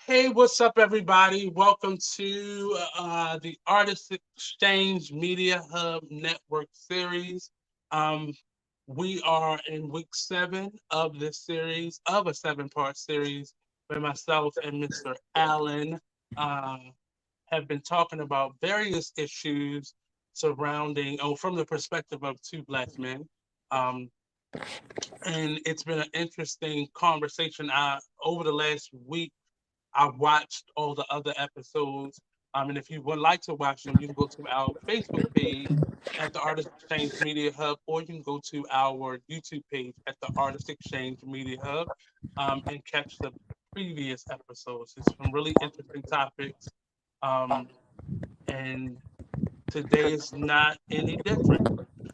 Hey, what's up, everybody? Welcome to the Artist Exchange Media Hub Network Series. Um, we are in week 7 of this series, of a 7-part series, where myself and Mr. Allen uh, have been talking about various issues from the perspective of two Black men. Um, and it's been an interesting conversation. Over the last week, I watched all the other episodes. And if you would like to watch them, you can go to our Facebook page at the Artist Exchange Media Hub, or you can go to our YouTube page at the Artist Exchange Media Hub and catch the previous episodes. It's some really interesting topics. Um, and today is not any different.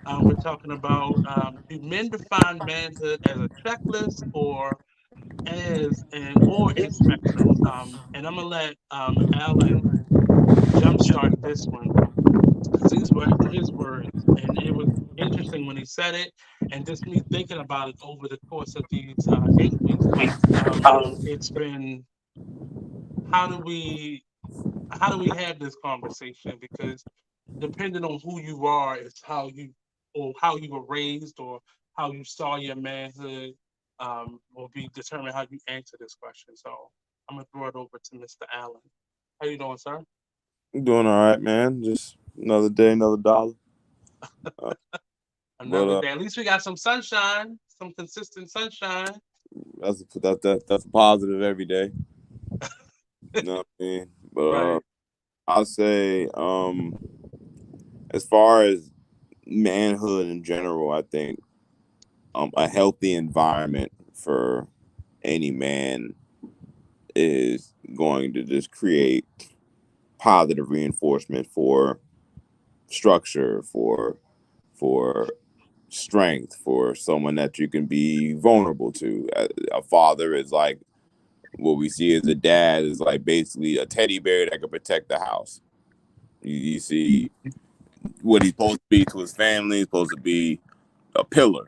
We're talking about do men define manhood as a checklist or a spectrum. And I'm gonna let Alan jumpstart this one because these were his words, and it was interesting when he said it, and just me thinking about it over the course of these 8 weeks. It's been how do we have this conversation? Because depending on who you are, is how you were raised or how you saw your manhood will be determine how you answer this question. So I'm gonna throw it over to Mr. Allen. How you doing, sir? I'm doing all right, man. Just another day, another dollar. Uh, but Another day. At least we got some sunshine, some consistent sunshine. that's a positive every day. You know what I mean? But Right. I'll say, as far as manhood in general, I think a healthy environment for any man is going to just create positive reinforcement for structure, for strength, for someone that you can be vulnerable to. A father is like what we see as a dad is like basically a teddy bear that can protect the house. You see what he's supposed to be to his family. He's supposed to be a pillar.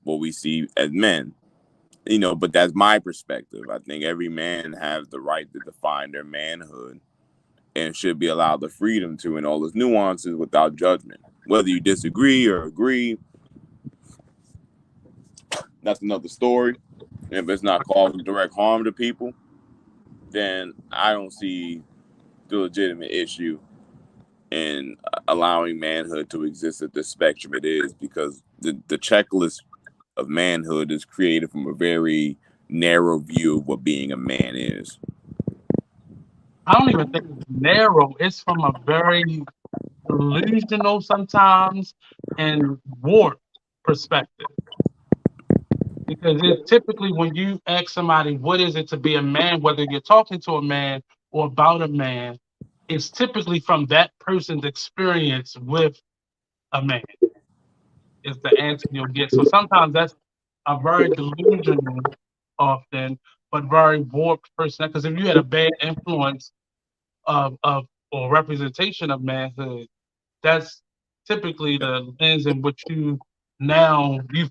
What we see as men. But that's my perspective. I think every man has the right to define their manhood and should be allowed the freedom to in all its nuances without judgment. Whether you disagree or agree, that's another story. If it's not causing direct harm to people, then I don't see the legitimate issue in allowing manhood to exist at the spectrum it is, because the checklist of manhood is created from a very narrow view of what being a man is. I don't even think it's narrow. It's from a very delusional sometimes and warped perspective. Because it's typically when you ask somebody what is it to be a man, whether you're talking to a man or about a man, it's typically from that person's experience with a man is the answer you'll get. So sometimes that's a very delusional often, but very warped person. Because if you had a bad influence of or representation of manhood, that's typically the lens in which you've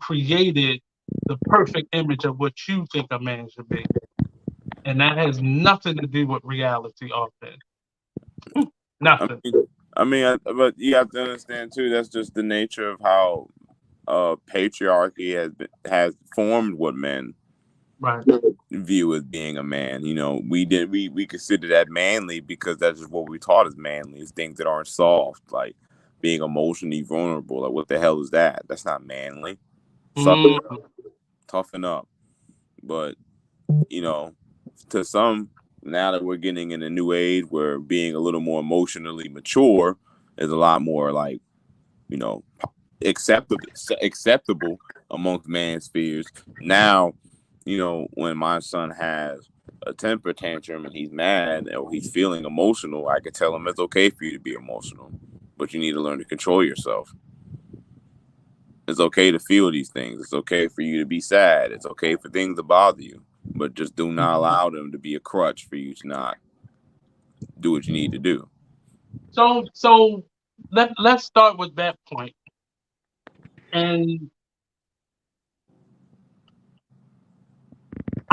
created the perfect image of what you think a man should be. And that has nothing to do with reality often. I Nothing. mean, but you have to understand too. That's just the nature of how patriarchy has formed what men Right. view as being a man. We consider that manly because that's just what we taught as manly. Is things that aren't soft, like being emotionally vulnerable. Like, what the hell is that? That's not manly. Suck Mm, it up, toughen up. But you know, to some, now that we're getting in a new age where being a little more emotionally mature is a lot more like, you know, acceptable amongst man's fears. Now, when my son has a temper tantrum and he's mad or he's feeling emotional, I could tell him it's okay for you to be emotional, but you need to learn to control yourself. It's okay to feel these things. It's okay for you to be sad. It's okay for things to bother you, but just do not allow them to be a crutch for you to not do what you need to do. so let's start with that point. And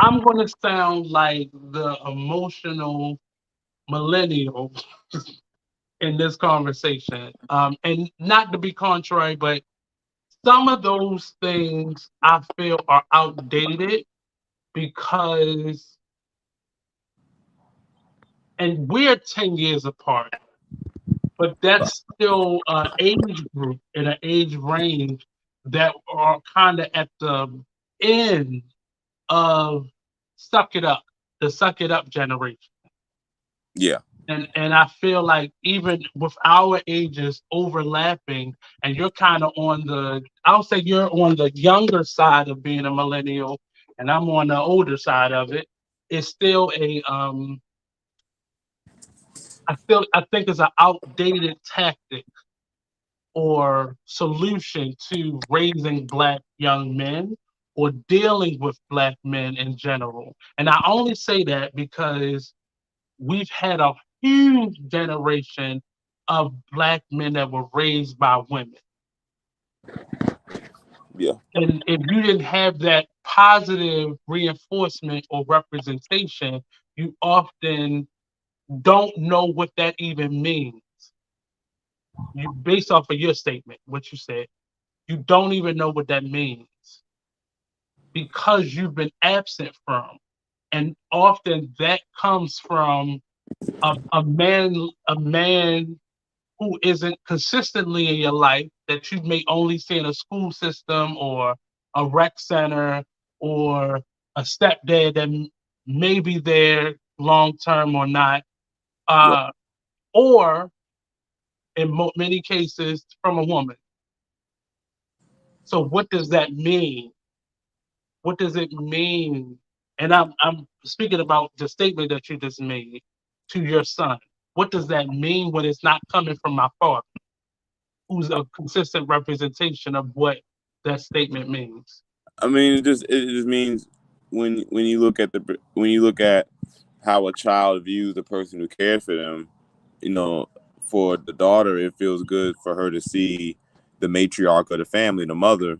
I'm going to sound like the emotional millennial in this conversation. And not to be contrary, but some of those things I feel are outdated because, and we're 10 years apart, but that's still an age group and an age range that are kind of at the end of suck it up, the suck it up generation. Yeah, And I feel like even with our ages overlapping, and you're kind of on the, I'll say you're on the younger side of being a millennial, and I'm on the older side of it. It's still a I think it's an outdated tactic or solution to raising black young men or dealing with black men in general. And I only say that because we've had a huge generation of black men that were raised by women. yeah. And if you didn't have that positive reinforcement or representation, you often don't know what that even means. You based off of your statement, what you said, you don't even know what that means because you've been absent from. And often that comes from a man who isn't consistently in your life that you may only see in a school system or a rec center or a stepdad that may be there long term or not, Right. uh, or in many cases from a woman. So what does that mean? What does it mean? And I'm speaking about the statement that you just made to your son. What does that mean when it's not coming from my father, who's a consistent representation of what that statement means? I mean, it just means when you look at how a child views the person who cares for them, you know, for the daughter, it feels good for her to see the matriarch of the family, the mother,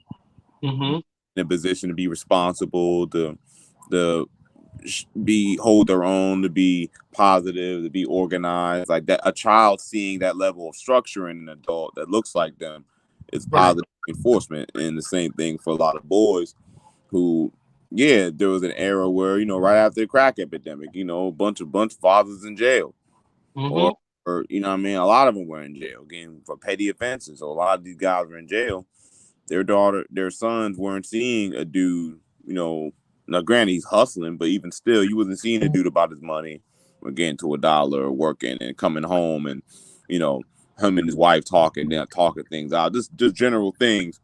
Mm-hmm. in a position to be responsible, to be hold their own, to be positive, to be organized, like that. A child seeing that level of structure in an adult that looks like them is Right. positive enforcement. And the same thing for a lot of boys who, yeah, there was an era where, right after the crack epidemic, a bunch of fathers in jail, or Mm-hmm. or you know what I mean, a lot of them were in jail again for petty offenses. So a lot of these guys were in jail. Their sons weren't seeing a dude, now granted he's hustling, but even still, you wasn't seeing a dude about his money or getting to a dollar or working and coming home and, you know, him and his wife talking things out. Just general things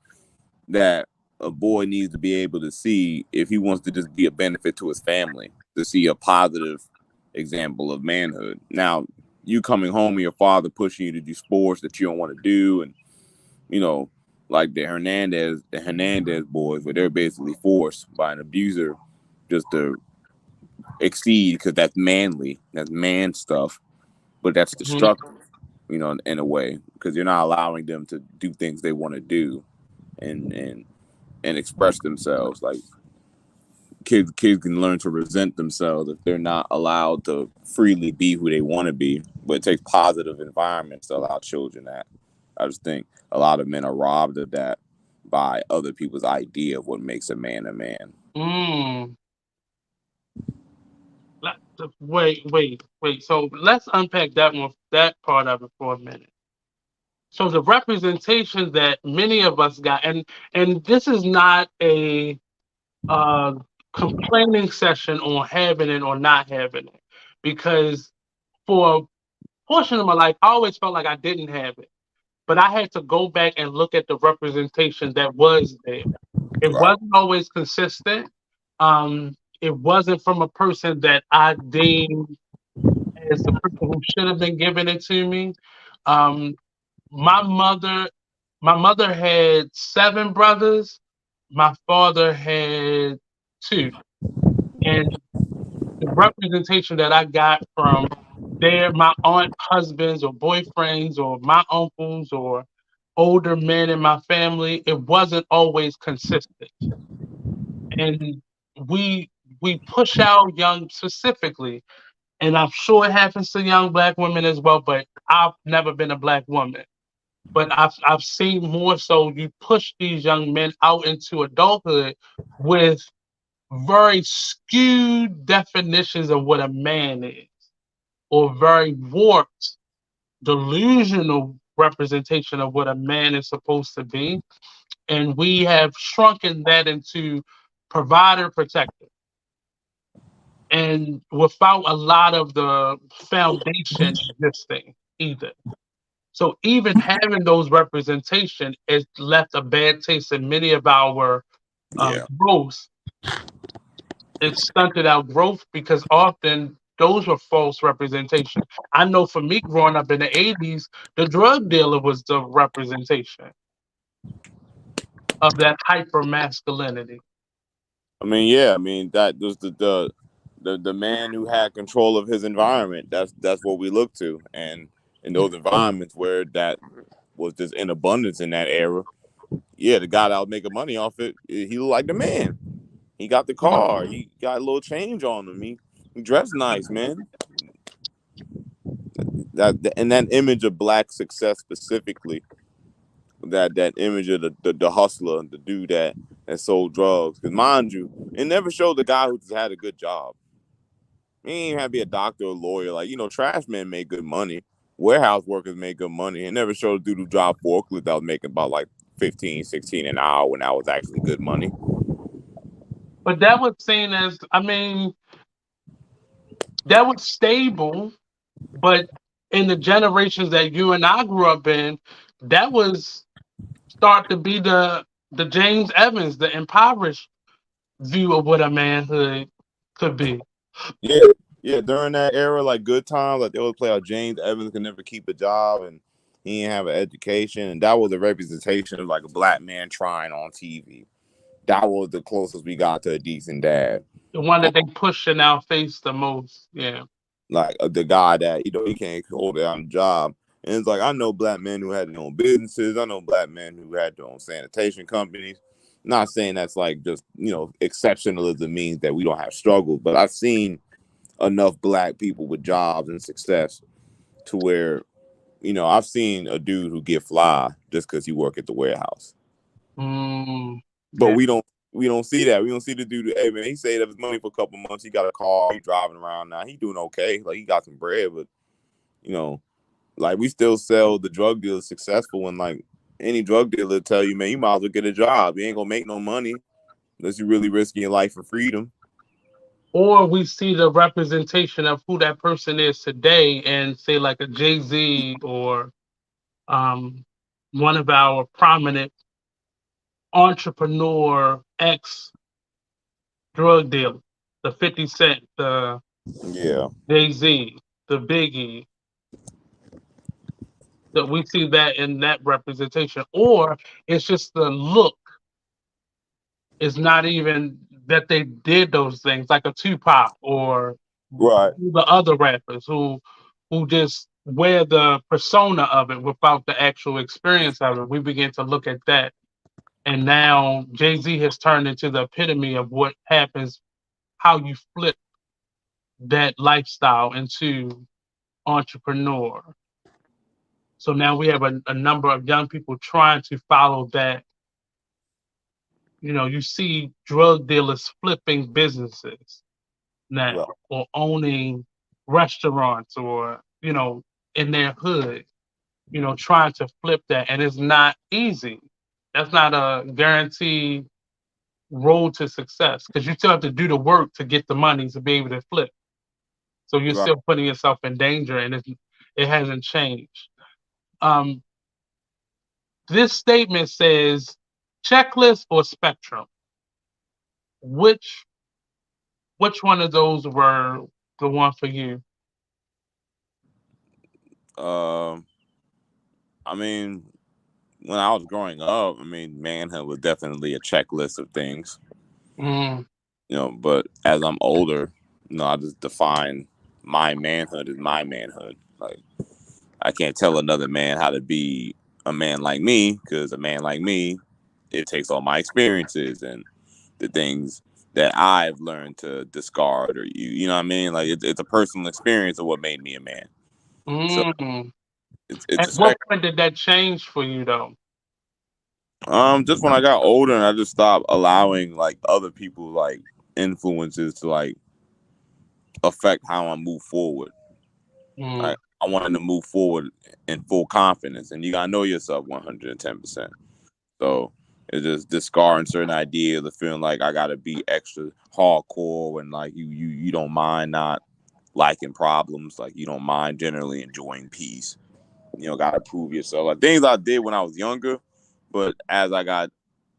that a boy needs to be able to see if he wants to just be a benefit to his family, to see a positive example of manhood. Now, you coming home and your father pushing you to do sports that you don't want to do, and you know, like the Hernandez boys, where they're basically forced by an abuser just to exceed because that's manly, that's man stuff, but that's Mm-hmm. destructive, in a way, because you're not allowing them to do things they want to do and express themselves. Like kids can learn to resent themselves if they're not allowed to freely be who they want to be. But it takes positive environments to allow children that. I just think a lot of men are robbed of that by other people's idea of what makes a man a man. Mm. Wait. So let's unpack that part of it for a minute. So the representation that many of us got, and this is not a uh, complaining session on having it or not having it, because for a portion of my life, I always felt like I didn't have it, but I had to go back and look at the representation that was there. It Right. wasn't always consistent. It wasn't from a person that I deemed as the person who should have been giving it to me. Um, my mother, my mother had seven brothers. My father had two, and the representation that I got from my aunt husbands or boyfriends or my uncles or older men in my family, it wasn't always consistent. And we we push out young specifically, and I'm sure it happens to young black women as well, but I've never been a black woman. But I've seen more so you push these young men out into adulthood with very skewed definitions of what a man is, or very warped, delusional representation of what a man is supposed to be. And we have shrunken that into provider protector. And without a lot of the foundation existing either. So even having those representation has left a bad taste in many of our Yeah. growth. It stunted our growth because often those were false representation. I know for me growing up in the 80s, the drug dealer was the representation of that hyper masculinity. I mean, yeah. I mean, that was the man who had control of his environment. That's what we look to, and in those environments where that was just in abundance in that era, yeah, the guy that was making money off it, he looked like the man. He got the car. He got a little change on him. He dressed nice, man. That and that image of black success specifically, that image of the hustler, the dude that sold drugs. Because mind you, it never showed the guy who just had a good job. He ain't have to be a doctor or lawyer. Like, trash men make good money. Warehouse workers make good money. It never showed a dude who drive forklift that was making about like 15, 16 an hour when that was actually good money. But that was seen as, I mean, that was stable, but in the generations that you and I grew up in, that was start to be the James Evans, the impoverished view of what a manhood could be. Yeah, yeah. During that era, like good times, like they always play out James Evans could never keep a job and he didn't have an education, and that was a representation of like a black man trying on TV. That was the closest we got to a decent dad. The one that they push in our face the most. Yeah. Like the guy that he can't hold down a job. And it's like I know black men who had their own businesses. I know black men who had their own sanitation companies. Not saying that's like just exceptionalism means that we don't have struggles, but I've seen enough black people with jobs and success to where I've seen a dude who get fly just because he work at the warehouse. But Yeah. we don't see that. We don't see the dude. Hey man, he saved up his money for a couple months. He got a car. He driving around now. He doing okay. Like he got some bread, but you know, like we still sell the drug dealers successful. And like any drug dealer tell you, man, you might as well get a job. You ain't gonna make no money unless you really risking your life for freedom. Or we see the representation of who that person is today and say like a Jay-Z or um, one of our prominent entrepreneur ex drug dealers, the 50 Cent, the Yeah. Jay-Z, the Biggie, that we see that in that representation. Or it's just the look. It's not even that they did those things, like a Tupac or Right. the other rappers who just wear the persona of it without the actual experience of it. We begin to look at that. And now Jay-Z has turned into the epitome of what happens, how you flip that lifestyle into entrepreneur. So now we have a number of young people trying to follow that. You see drug dealers flipping businesses now Right. or owning restaurants or, in their hood, trying to flip that. And it's not easy. That's not a guaranteed road to success because you still have to do the work to get the money to be able to flip. So you're Right. still putting yourself in danger and it hasn't changed. Um, this statement says checklist or spectrum. Which which one of those were the one for you? Um. I mean, when I was growing up, I mean, manhood was definitely a checklist of things. Mm, But as I'm older, I just define my manhood as my manhood. Like I can't tell another man how to be a man like me because a man like me, it takes all my experiences and the things that I've learned to discard or you know what I mean? Like it's a personal experience of what made me a man. So Mm. it's At a what spec. point did that change for you, though? Just when I got older and I just stopped allowing like other people like influences to like affect how I move forward. Mm. I wanted to move forward in full confidence, and you gotta know yourself 110%. So it's just discarding certain ideas of feeling like I gotta be extra hardcore and like you don't mind not liking problems, like you don't mind generally enjoying peace. You know, gotta prove yourself. Like things I did when I was younger, but as I got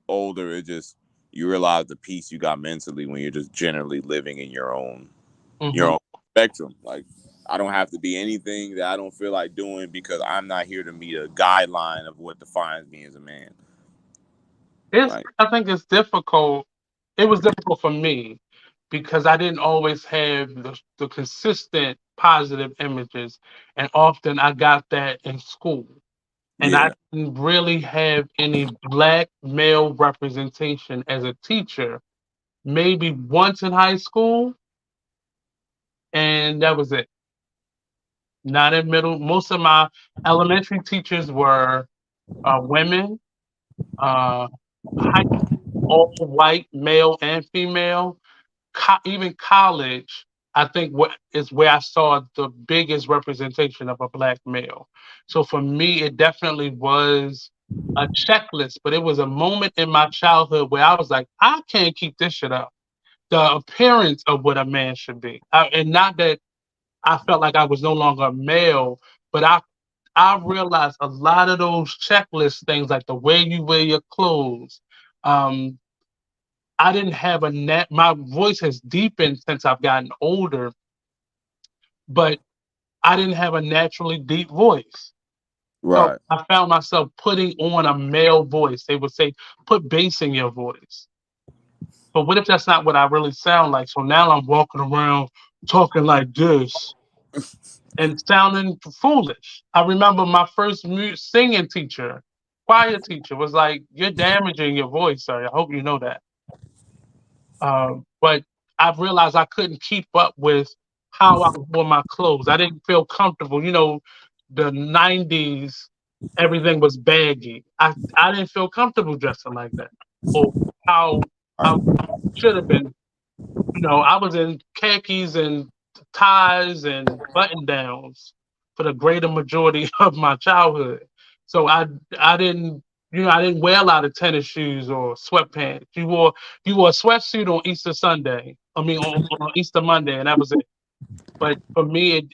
older, it just you realize the peace you got mentally when you're just generally living in your Hmm. own spectrum. Like I don't have to be anything that I don't feel like doing because I'm not here to meet a guideline of what defines me as a man. It's, Like I think it's difficult. It was difficult for me because I didn't always have the consistent positive images. And often I got that in school. And I yeah, didn't really have any black male representation as a teacher, maybe once in high school, and that was it. Not in middle. Most of my elementary teachers were women, uh, high all white, male and female. Even college, I think what is where I saw the biggest representation of a black male. So for me, it definitely was a checklist, but it was a moment in my childhood where I was like, I can't keep this shit up. The appearance of what a man should be, and not that I felt like I was no longer a male, but I realized a lot of those checklist things, like the way you wear your clothes. Um, I didn't have a net. My voice has deepened since I've gotten older, but I didn't have a naturally deep voice. So right, I found myself putting on a male voice. They would say, put bass in your voice. But what if that's not what I really sound like? So now I'm walking around talking like this and sounding foolish. I remember my first singing teacher, choir teacher, was like, "You're damaging your voice, sir. I hope you know that." But I realized I couldn't keep up with how I wore my clothes. I didn't feel comfortable. The '90s, everything was baggy. I didn't feel comfortable dressing like that, or how I right, should have been. I was in khakis and ties and button downs for the greater majority of my childhood. So I didn't wear a lot of tennis shoes or sweatpants. You wore a sweatsuit on Easter Sunday. I mean on Easter Monday, and that was it. But for me,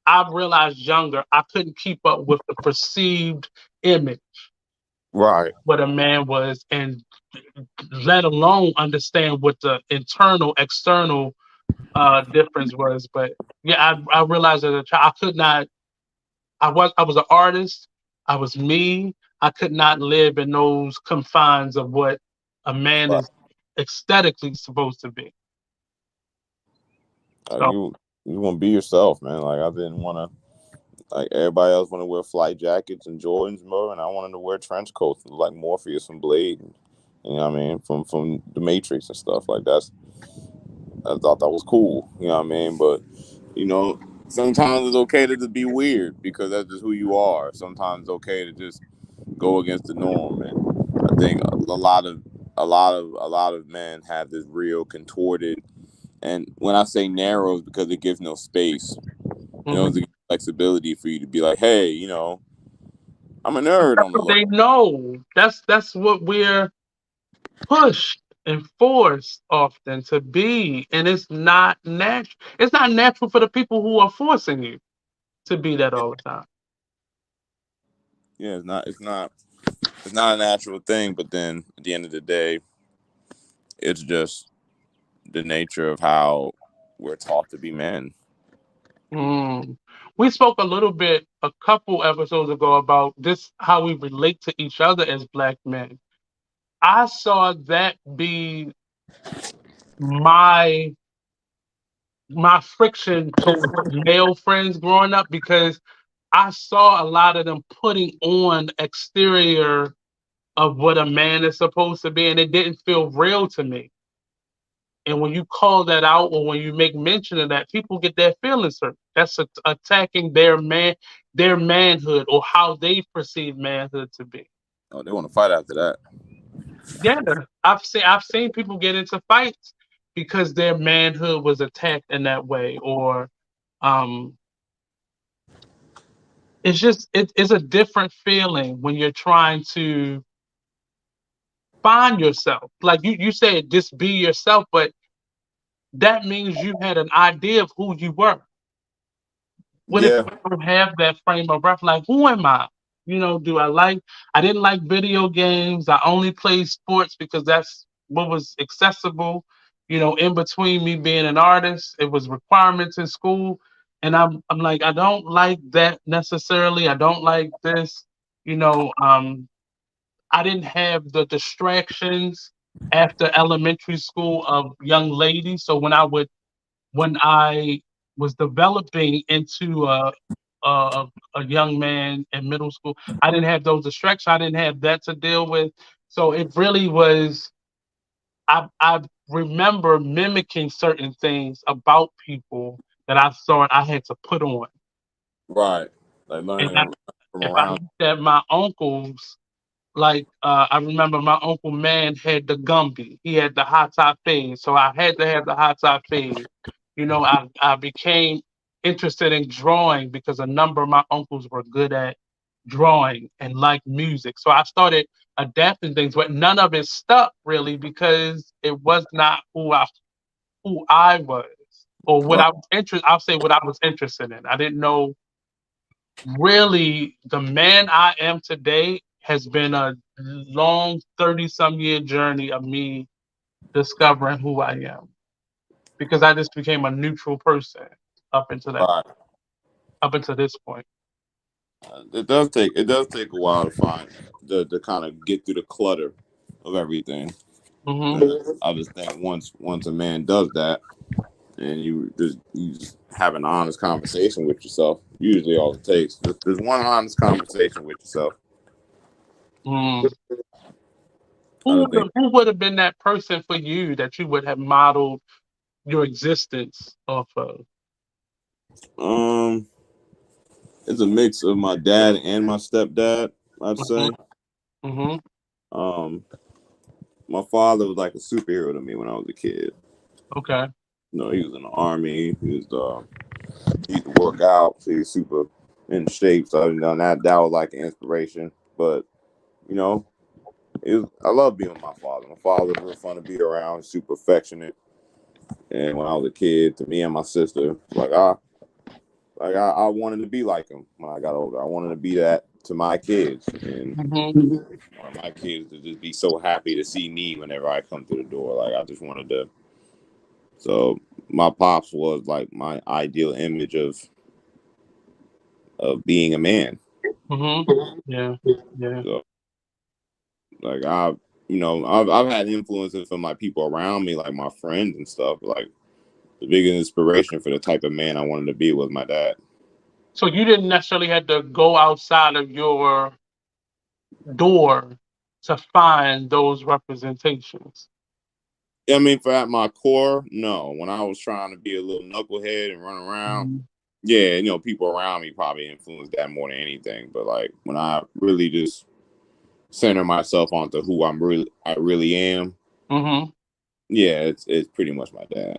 I realized younger I couldn't keep up with the perceived image right. what a man was, and let alone understand what the internal, external difference was. But yeah, I realized as a child I could not. I was an artist. I was me. I could not live in those confines of what a man Right. is aesthetically supposed to be. Like So you want to be yourself, man. Like I didn't want to. Like everybody else want to wear flight jackets and Jordans more, and I wanted to wear trench coats like Morpheus from Blade. And, you know what I mean? From the Matrix and stuff like that. I thought that was cool. You know what I mean? But you know, sometimes it's okay to just be weird because that's just who you are. Sometimes it's okay to just go against the norm. And I think a lot of men have this real contorted. And when I say narrow, it's because it gives no space. mhm. It gives flexibility for you to be like, hey, I'm a nerd That's on the what low. they know. That's what we're pushed and forced often to be, and it's not natural. It's not natural for the people who are forcing you to be that all the time. Yeah, it's not a natural thing. But then at the end of the day, it's just the nature of how we're taught to be men. Mm. We spoke a little bit a couple episodes ago about this, how we relate to each other as black men. I saw that be my my friction towards male friends growing up, because I saw a lot of them putting on exterior of what a man is supposed to be, and it didn't feel real to me. And when you call that out or when you make mention of that, people get their feelings hurt. That's attacking their manhood or how they perceive manhood to be. Oh, they want to fight after that. Yeah, I've seen people get into fights because their manhood was attacked in that way, or um, it's a different feeling when you're trying to find yourself. Like you said, just be yourself, but that means you had an idea of who you were. What if Yeah, I don't have that frame of reference? Like, who am I? Do I didn't like video games. I only played sports because that's what was accessible. In between me being an artist, it was requirements in school. And I'm like, I don't like that necessarily. I don't like this. I didn't have the distractions after elementary school of young ladies. So when I was developing into a young man in middle school, I didn't have those distractions. I didn't have that to deal with. So it really was. I remember mimicking certain things about people that I thought I had to put on. right. Like And learning from if I around. looked at my uncles, like I remember my uncle man had the Gumby. He had the hot top fade. So I had to have the hot top fade. I became interested in drawing because a number of my uncles were good at drawing and liked music. So I started adapting things, but none of it stuck really because it was not who I was or what Right, I was interested. I'll say what I was interested in. I didn't know really the man I am today has been a long 30 some year journey of me discovering who I am because I just became a neutral person up until that right. up until this point. It does take a while to find to kind of get through the clutter of everything. Hmm. I just think once a man does that, and you just have an honest conversation with yourself. Usually, all it takes there's one honest conversation with yourself. Mm. I Who don't would think have, who would have been that person for you that you would have modeled your existence off of? um it's a mix of my dad and my stepdad. I'd Hmm. say Hmm. um my father was like a superhero to me when I was a kid. Okay. He was in the army. He used to work out, so he's super in shape. So that was like an inspiration. But you know, I love being with my father. My father was real fun to be around. Super affectionate. And when I was a kid, to me and my sister, I wanted to be like him when I got older. I wanted to be that to my kids, and Hmm. I wanted my kids to just be so happy to see me whenever I come through the door. Like I just wanted to. So my pops was like my ideal image of being a man. Hmm. Yeah. Yeah. So like I've had influences from like people around me, like my friends and stuff. Like the biggest inspiration for the type of man I wanted to be was my dad. So you didn't necessarily have to go outside of your door to find those representations. I mean, for at my core, no. When I was trying to be a little knucklehead and run around, Mhm. yeah, people around me probably influenced that more than anything. But like when I really just center myself onto who I really am, Hmm. yeah, it's pretty much my dad.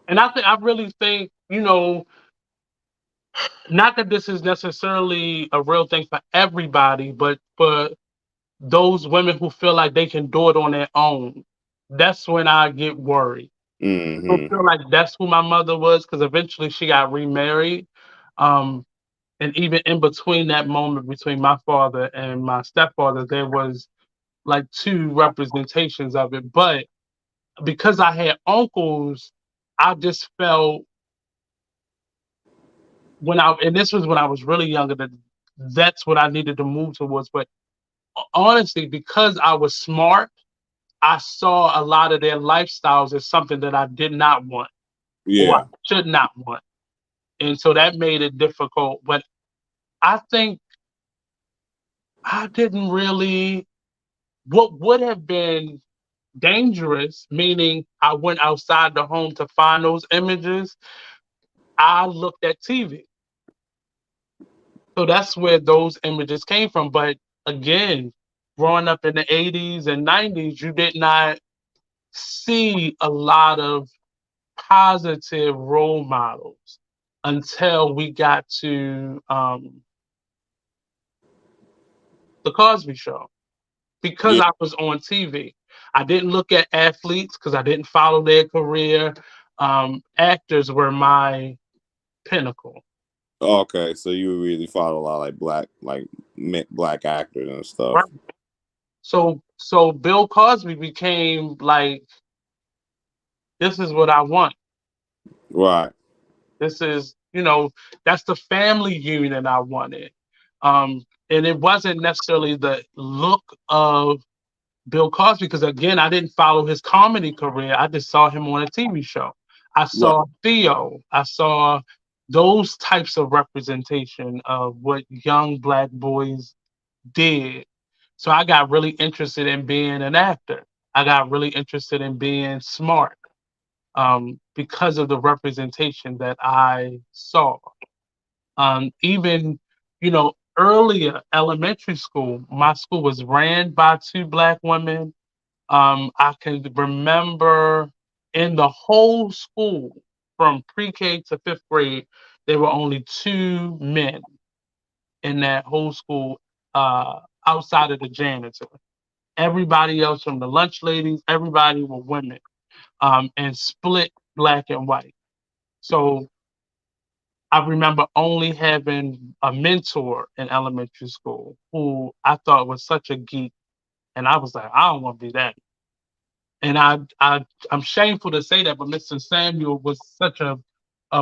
And I really think, not that this is necessarily a real thing for everybody, but for those women who feel like they can do it on their own, that's when I get worried. I Hmm. feel like that's who my mother was because eventually she got remarried. Um, and even in between that moment between my father and my stepfather, there was like two representations of it. But because I had uncles, I just felt and this was when I was really younger, that's what I needed to move towards. But honestly, because I was smart, I saw a lot of their lifestyles as something that I did not want or I Yeah, should not want. And so that made it difficult. But I think I didn't really, what would have been dangerous, meaning I went outside the home to find those images, I looked at TV. So that's where those images came from. But again, growing up in the 80s and 90s, you did not see a lot of positive role models until we got to the Cosby Show because Yeah. I was on TV. I didn't look at athletes because I didn't follow their career. Actors were my pinnacle. Okay, so you really follow a lot of like black actors and Right. stuff. So Bill Cosby became like, this is what I want. Right. This is, that's the family unit I wanted. And it wasn't necessarily the look of Bill Cosby, because again, I didn't follow his comedy career. I just saw him on a TV show. I Right. saw Theo. I saw those types of representation of what young black boys did. So I got really interested in being an actor. I got really interested in being smart, because of the representation that I saw. Even, earlier elementary school, my school was ran by two black women. I can remember in the whole school from pre-K to fifth grade, there were only two men in that whole school, outside of the janitor. Everybody else, from the lunch ladies, everybody were women, and split black and white. So I remember only having a mentor in elementary school who I thought was such a geek, and I was like, I don't want to be that. And I'm shameful to say that, but Mr. Samuel was such a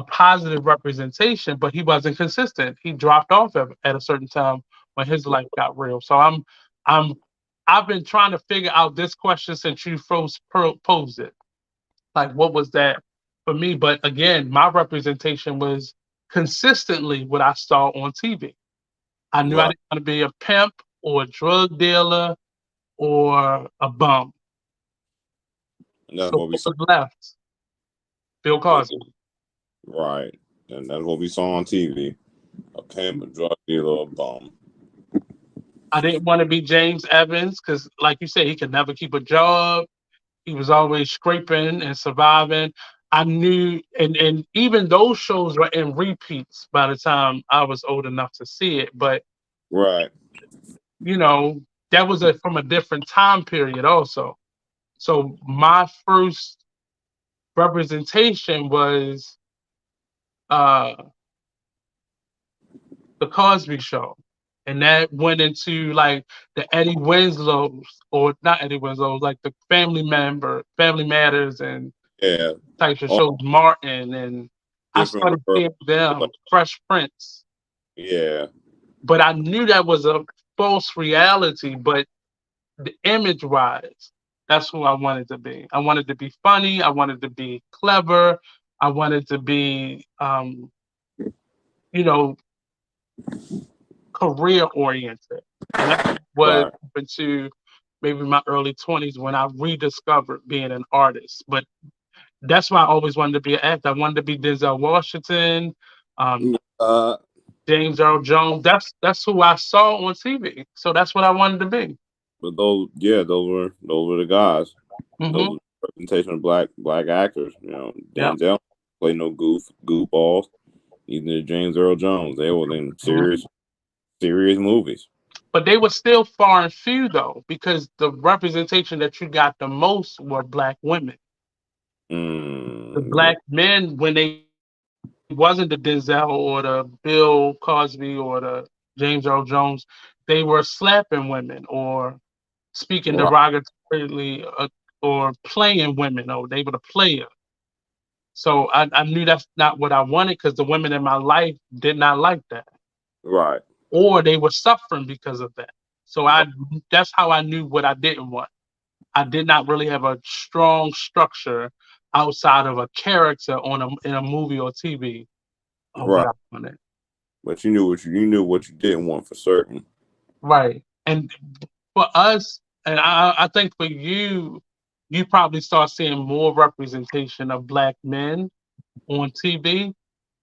positive representation, but he wasn't consistent. He dropped off at a certain time when his life got real. So I'm I've been trying to figure out this question since you first posed it. Like, what was that for me? But again, my representation was consistently what I saw on TV. I knew I Right. didn't want to be a pimp or a drug dealer or a bum. And that's So what we what saw. was left? Bill Yeah. Cosby. Right. And that's what we saw on TV. A pimp, a drug dealer, a bum. I didn't want to be James Evans because, like you said, he could never keep a job. He was always scraping and surviving. I knew, and even those shows were in repeats by the time I was old enough to see it. But Right. you know, that was from a different time period, also. So my first representation was uh, the Cosby Show, and that went into like the Eddie Winslow's, or not Eddie Winslow's, like the Family Matters, and Yeah. types of All shows, Martin, and I different started world. seeing them, Fresh Prince. Yeah. But I knew that was a false reality. But the image wise, that's who I wanted to be. I wanted to be funny. I wanted to be clever. I wanted to be, you know, career oriented. And that was Right. up into maybe my early 20s when I rediscovered being an artist. But that's why I always wanted to be an actor. I wanted to be Denzel Washington, um, Uh, James Earl Jones. That's who I saw on TV. So that's what I wanted to be. but those were the guys. Those Hmm. were representation of black actors. Yeah. Denzel played no goofballs. Even James Earl Jones, they were in Mhm. serious movies. But they were still far and few though, because the representation that you got the most were black women. The Yeah. black men, when they wasn't the Denzel or the Bill Cosby or the James Earl Jones, they were slapping women or speaking Right. derogatorily, or playing women. Oh, they were the player. So I knew that's not what I wanted because the women in my life did not like that, Right. or they were suffering because of that. So Right. that's how I knew what I didn't want. I did not really have a strong structure outside of a character in a movie or TV of what Right. I wanted. But you knew what you didn't want for certain. Right. And for us, and I think for you, you probably start seeing more representation of black men on TV.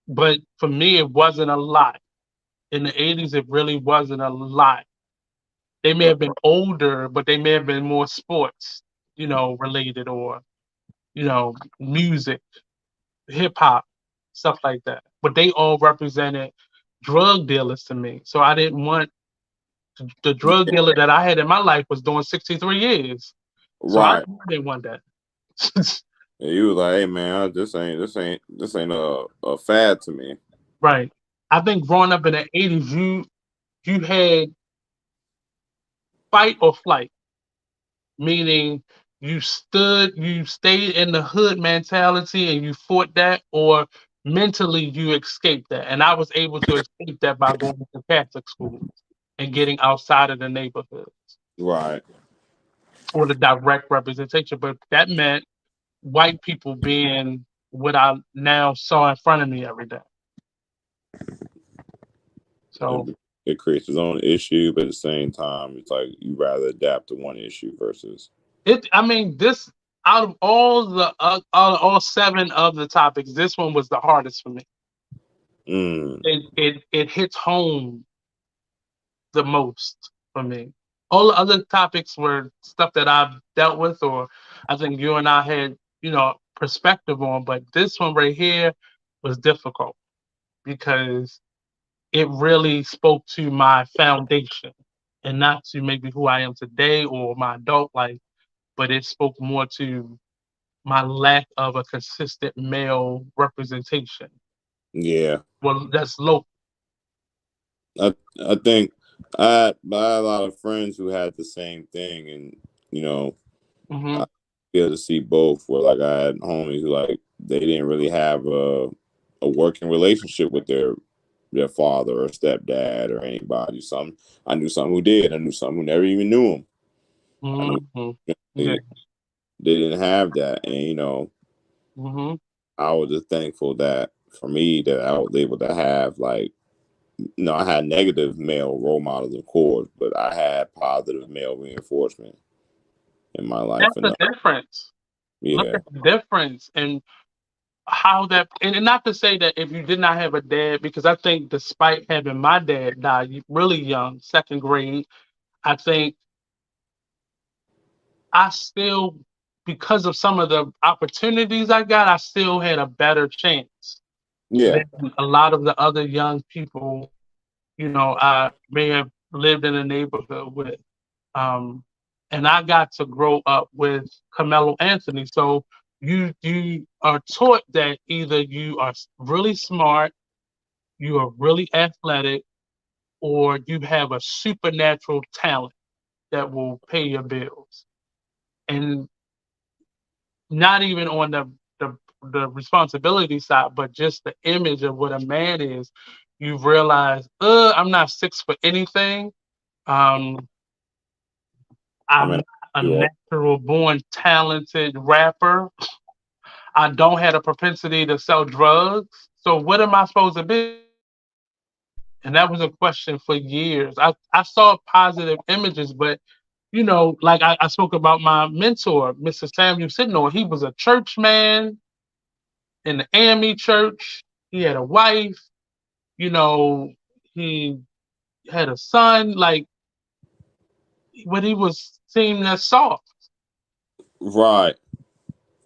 But for me, it wasn't a lot. In the 80s, it really wasn't a lot. They may have been older, but they may have been more sports, related, or, music, hip hop, stuff like that. But they all represented drug dealers to me. So I didn't want the drug dealer that I had in my life was doing 63 years. So I Right. didn't want that. And you was like, hey man, this ain't a fad to me. Right. I think growing up in the 80s, you had fight or flight, meaning you stayed in the hood mentality and you fought that, or mentally you escaped that. And I was able to escape that by going to Catholic school and getting outside of the neighborhood Right. or the direct representation. But that meant white people being what I now saw in front of me every day. So It creates its own issue, but at the same time, it's like you rather adapt to one issue versus. I mean, this out of all seven of the topics, this one was the hardest for me. Mm, It hits home the most for me. All the other topics were stuff that I've dealt with, or I think you and I had, perspective on. But this one right here was difficult because it really spoke to my foundation and not to maybe who I am today or my adult life, but it spoke more to my lack of a consistent male representation. yeah, Well, that's low. I think I had a lot of friends who had the same thing, and you know, Hmm. I feel to see both. Where like I had homies who like they didn't really have a working relationship with their father or stepdad or anybody. Some I knew some who did. I knew some who never even knew him. I knew Hmm. Yeah. they, they didn't have that, and Hmm. I was just thankful that for me that I was able to have like I had negative male role models, of course, but I had positive male reinforcement in my life That's the enough. difference. Look Yeah, at the difference and how that, and not to say that if you did not have a dad, because I think despite having my dad die really young, second grade, I think I still, because of some of the opportunities I got, I still had a better chance yeah, than a lot of the other young people, I may have lived in a neighborhood with. Um, and I got to grow up with Carmelo Anthony. So you are taught that either you are really smart, you are really athletic, or you have a supernatural talent that will pay your bills. And not even on the responsibility side, but just the image of what a man is. You realize, I'm not six for anything. Um, I I'm mean, not a you all natural born talented rapper. I don't have a propensity to sell drugs. So what am I supposed to be? And that was a question for years. I saw positive images, but like I spoke about my mentor, Mr. Samuel Sidnor. He was a church man in the AME church. He had a wife, you know, he had a son, like, but he was seen as soft. right.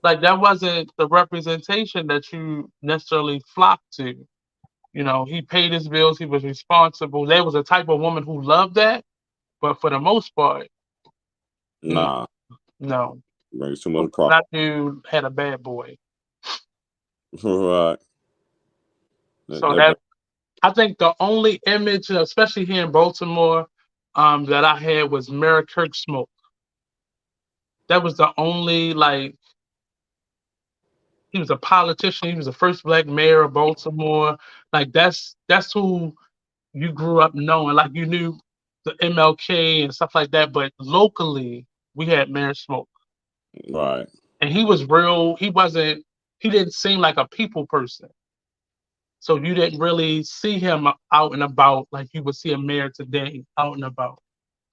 Like that wasn't the representation that you necessarily flocked to. He paid his bills, he was responsible. There was a type of woman who loved that, but for the most part, mm, Nah, no. brings too much problem. That dude had a bad boy. Right. So That that I think the only image, especially here in Baltimore, that I had was Mayor Kirk Smoke. That was the only, like, he was a politician. He was the first black mayor of Baltimore. Like that's who you grew up knowing. Like you knew the MLK and stuff like that. But locally, we had Mayor Smoke, right. and he was real. He wasn't. He didn't seem like a people person. So you didn't really see him out and about like you would see a mayor today out and about.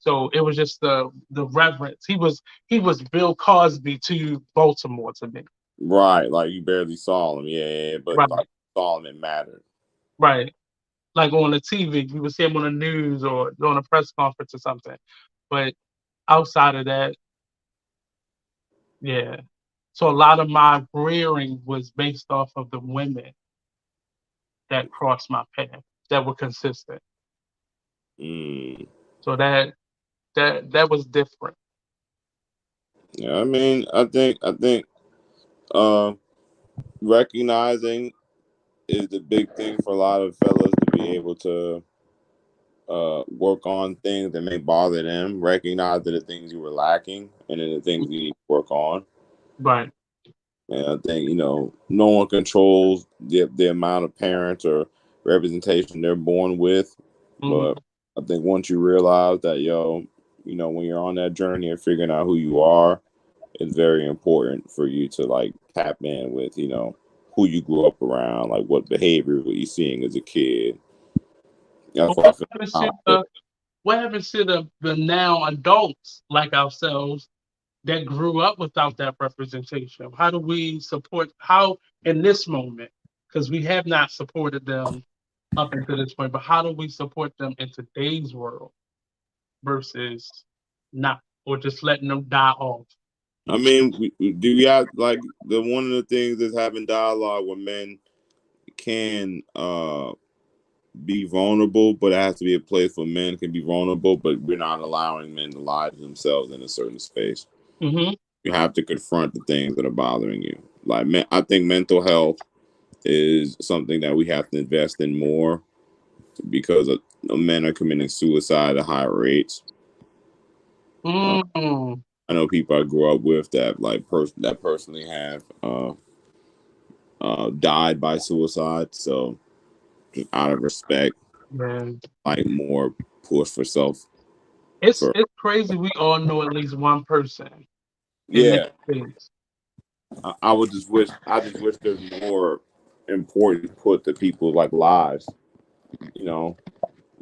So it was just the reverence. He was Bill Cosby to Baltimore to me. Right, like you barely saw him. Yeah, yeah, yeah, but Right, like saw him, it mattered. right. Like on the TV, you would see him on the news or on a press conference or something. But outside of that, yeah. So a lot of my rearing was based off of the women that crossed my path that were consistent. Mm. So that was different. Yeah, I mean, I think uh, recognizing is the big thing for a lot of fellas to be able to work on things that may bother them, recognize that the things you were lacking, and then the things you need to work on. Right. And I think no one controls the amount of parents or representation they're born with, Hmm. but I think once you realize that when you're on that journey of figuring out who you are, it's very important for you to like tap in with who you grew up around, like what behavior were you seeing as a kid. That's But why I feel like what happens to the now adults like ourselves that grew up without that representation? How do we support how in this moment? Because we have not supported them up until this point, but how do we support them in today's world versus not, or just letting them die off? I mean, do you have like the one of the things is having dialogue where men can be vulnerable, but it has to be a place where men can be vulnerable, but we're not allowing men to lie to themselves in a certain space. Hmm. You have to confront the things that are bothering you. Like, I think mental health is something that we have to invest in more because men are committing suicide at high rates. Uh, Mm, I know people I grew up with that that personally have died by suicide. So just out of respect, man. like more push for self It's for it's crazy. We all know at least one person in that yeah. space. I just wish there's more importance put to people's like lives. You know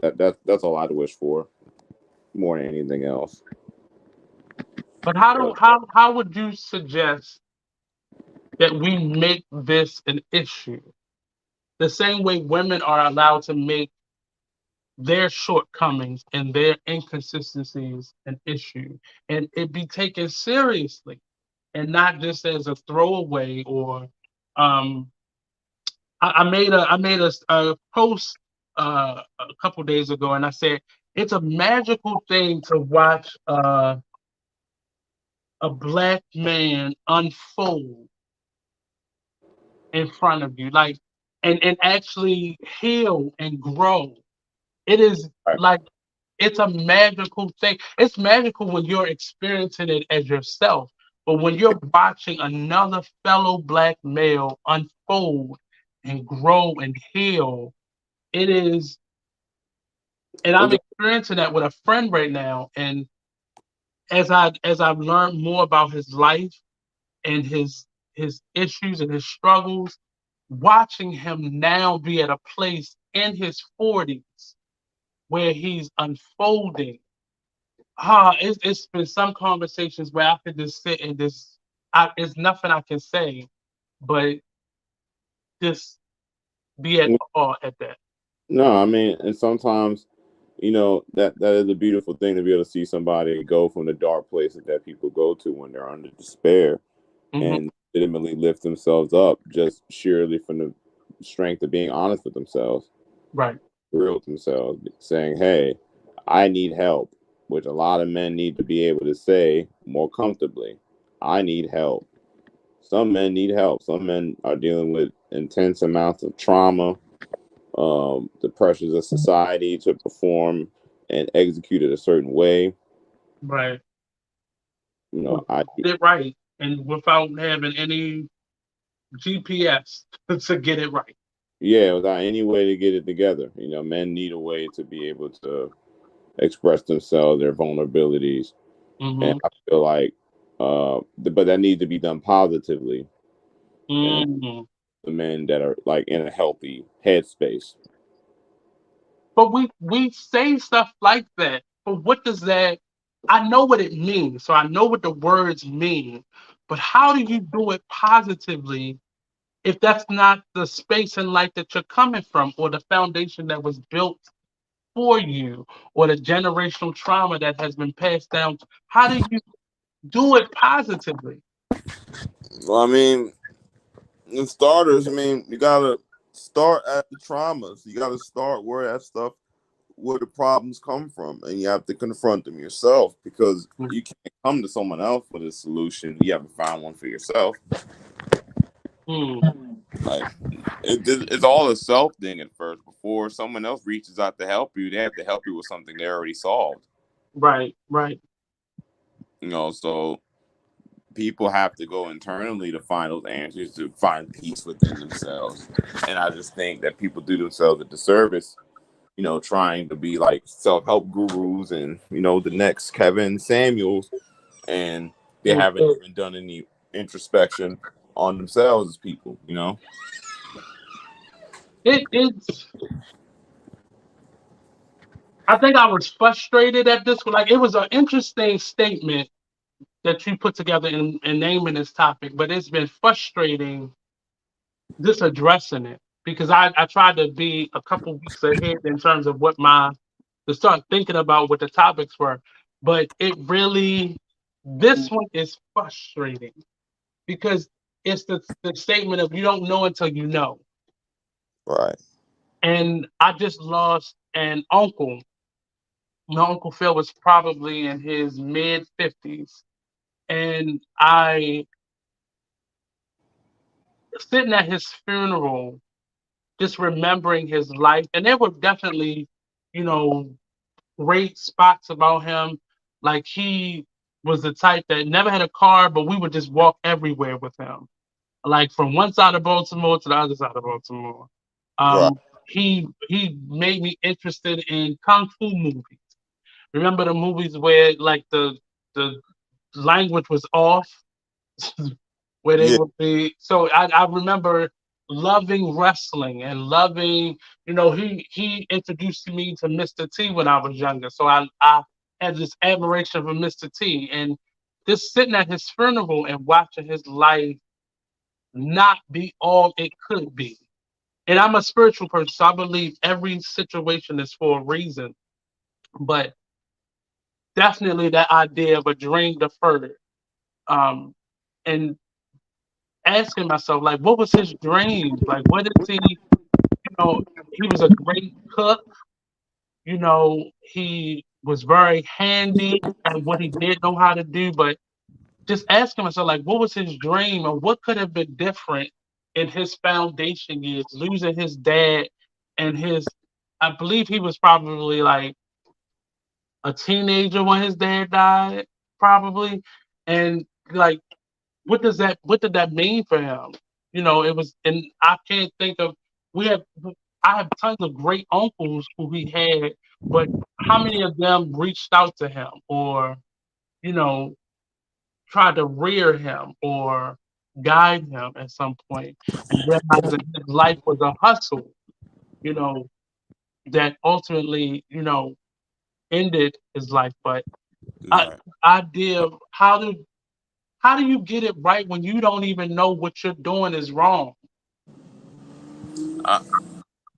that's all I'd wish for more than anything else. But how do But how would you suggest that we make this an issue? The same way women are allowed to make their shortcomings and their inconsistencies an issue, and it be taken seriously, and not just as a throwaway or um. I made a post a couple days ago, and I said it's a magical thing to watch a black man unfold in front of you, like and actually heal and grow. It is right. like it's a magical thing. It's magical when you're experiencing it as yourself, but when you're watching another fellow black male unfold and grow and heal, it is. And I I'm think experiencing that with a friend right now. And as I've learned more about his life and his issues and his struggles, watching him now be at a place in his 40s where he's unfolding. It's been some conversations where I could just sit and just, it's nothing I can say, but just be at awe at that. no, I mean, and sometimes that is a beautiful thing to be able to see somebody go from the dark places that people go to when they're under despair Hmm. and legitimately lift themselves up just sheerly from the strength of being honest with themselves, Right. real with themselves, saying, "Hey, I need help," which a lot of men need to be able to say more comfortably. I need help. Some men need help. Some men are dealing with intense amounts of trauma, the pressures of society to perform and execute it a certain way. Right. You know, Well, I get it right. And without having any GPS to get it right. yeah, without any way to get it together. Men need a way to be able to express themselves, their vulnerabilities, and Hmm. I feel like, but that needs to be done positively, and Hmm. the men that are like in a healthy headspace. But we say stuff like that, but what does that? I know what it means, so I know what the words mean. But how do you do it positively if that's not the space and light that you're coming from, or the foundation that was built for you, or the generational trauma that has been passed down? How do you do it positively? Well, I mean, in starters, I mean, you gotta start at the traumas. You gotta start where that stuff, where the problems come from, and you have to confront them yourself because you can't come to someone else with a solution. You haven't found one for yourself. Mm, Like it's all a self thing at first. Before someone else reaches out to help you, they have to help you with something they already solved. right, right. So people have to go internally to find those answers, to find peace within themselves. And I just think that people do themselves a disservice, trying to be like self-help gurus and, the next Kevin Samuels, and they Mm. haven't even done any introspection on themselves as people. It's. I think I was frustrated at this. Like, it was an interesting statement that you put together in naming this topic, but it's been frustrating just addressing it because I tried to be a couple weeks ahead in terms of what to start thinking about what the topics were, but it really, this one is frustrating because it's the statement of you don't know until you know. Right. And I just lost an uncle. My uncle Phil was probably in his mid 50s, and I sitting at his funeral, just remembering his life. And there were definitely, you know, great spots about him. Like, he was the type that never had a car, but we would just walk everywhere with him. Like, from one side of Baltimore to the other side of Baltimore. Right. He made me interested in kung fu movies. Remember the movies where like the language was off, where they Yeah. would be. So I remember loving wrestling and loving, he introduced me to Mr. T when I was younger. So I had this admiration for Mr. T, and just sitting at his funeral and watching his life not be all it could be. And I'm a spiritual person, so I believe every situation is for a reason. But definitely that idea of a dream deferred. Um, and asking myself, like, what was his dreams? Like, what is he, he was a great cook. He was very handy at what he did know how to do, but just asking myself, like, what was his dream or what could have been different in his foundation years, losing his dad and I believe he was probably like a teenager when his dad died, probably. And like, what did that mean for him? It was, and I can't think of, we have, I have tons of great uncles who he had, but how many of them reached out to him or, you know, tried to rear him or guide him at some point and realizing his life was a hustle, you know, that ultimately, ended his life. But I Right. idea of how do you get it right when you don't even know what you're doing is wrong? I,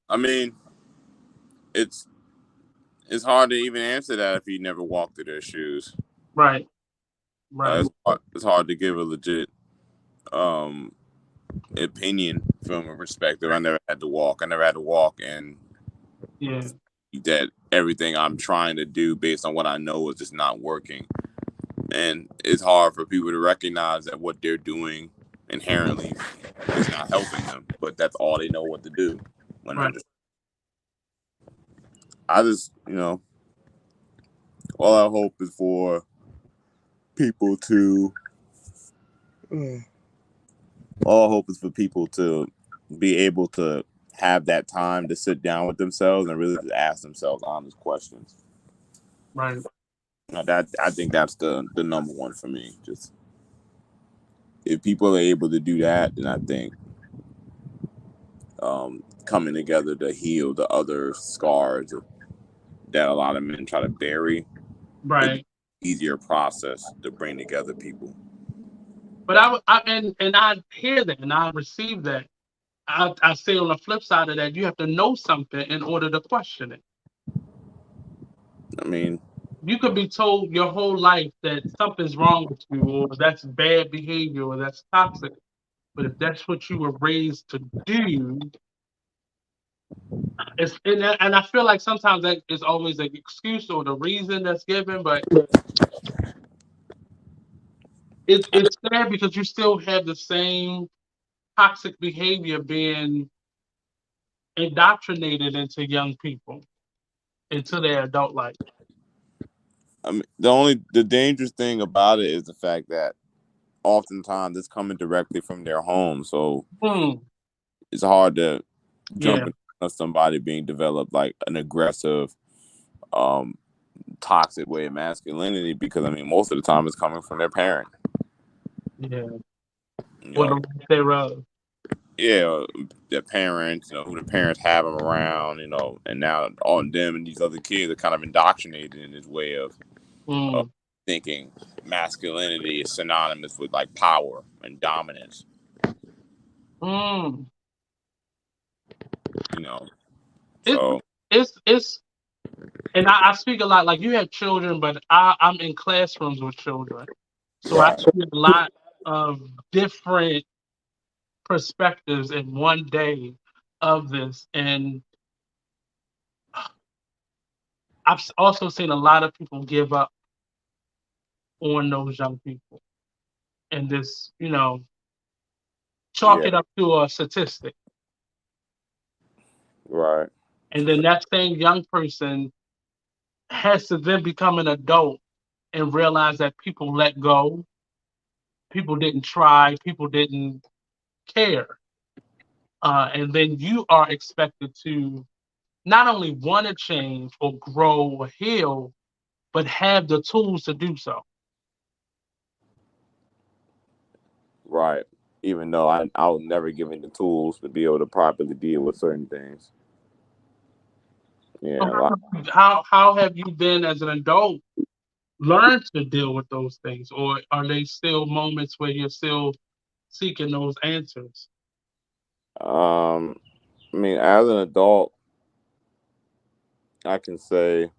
I mean, it's it's hard to even answer that if you never walked through their shoes. Right, right, It's hard to give a legit um opinion from a perspective. I never had to walk. I never had to walk, and yeah, that everything I'm trying to do based on what I know is just not working. And it's hard for people to recognize that what they're doing inherently is not helping them, but that's all they know what to do. When right, I just, all I hope is for people to, all I hope is for people to be able to have that time to sit down with themselves and really just ask themselves honest questions. right, That I think that's the number one for me. Just if people are able to do that, then I think coming together to heal the other scars that a lot of men try to bury. Right. Easier process to bring together people. But and I hear that and I receive that. I say on the flip side of that, you have to know something in order to question it. I mean, You could be told your whole life that something's wrong with you, or that's bad behavior, or that's toxic. But if that's what you were raised to do, and I feel like sometimes that is always an excuse or the reason that's given, but it's sad because you still have the same toxic behavior being indoctrinated into young people into their adult life. I mean, the dangerous thing about it is the fact that oftentimes it's coming directly from their home, so Hmm. it's hard to Yeah. jump into somebody being developed like an aggressive, um, toxic way of masculinity, because I mean most of the time it's coming from their parent. Yeah. You Or the know, lack thereof. yeah, their parents, who the parents have them around, and now all them and these other kids are kind of indoctrinated in this way of Mm. thinking masculinity is synonymous with like power and dominance. Mm. You know, It so it's and I speak a lot like you have children, but I'm in classrooms with children. So I right, see a lot of different perspectives in one day of this. And I've also seen a lot of people give up on those young people and this, chalk yeah, it up to a statistic. right, And then that same young person has to then become an adult and realize that people let go, people didn't try, people didn't care. And then you are expected to not only want to change or grow or heal, but have the tools to do so. right. Even though I was never given the tools to be able to properly deal with certain things. So Yeah, like, how have you been as an adult learned to deal with those things, or are they still moments where you're still seeking those answers? um, I mean, as an adult, I can say,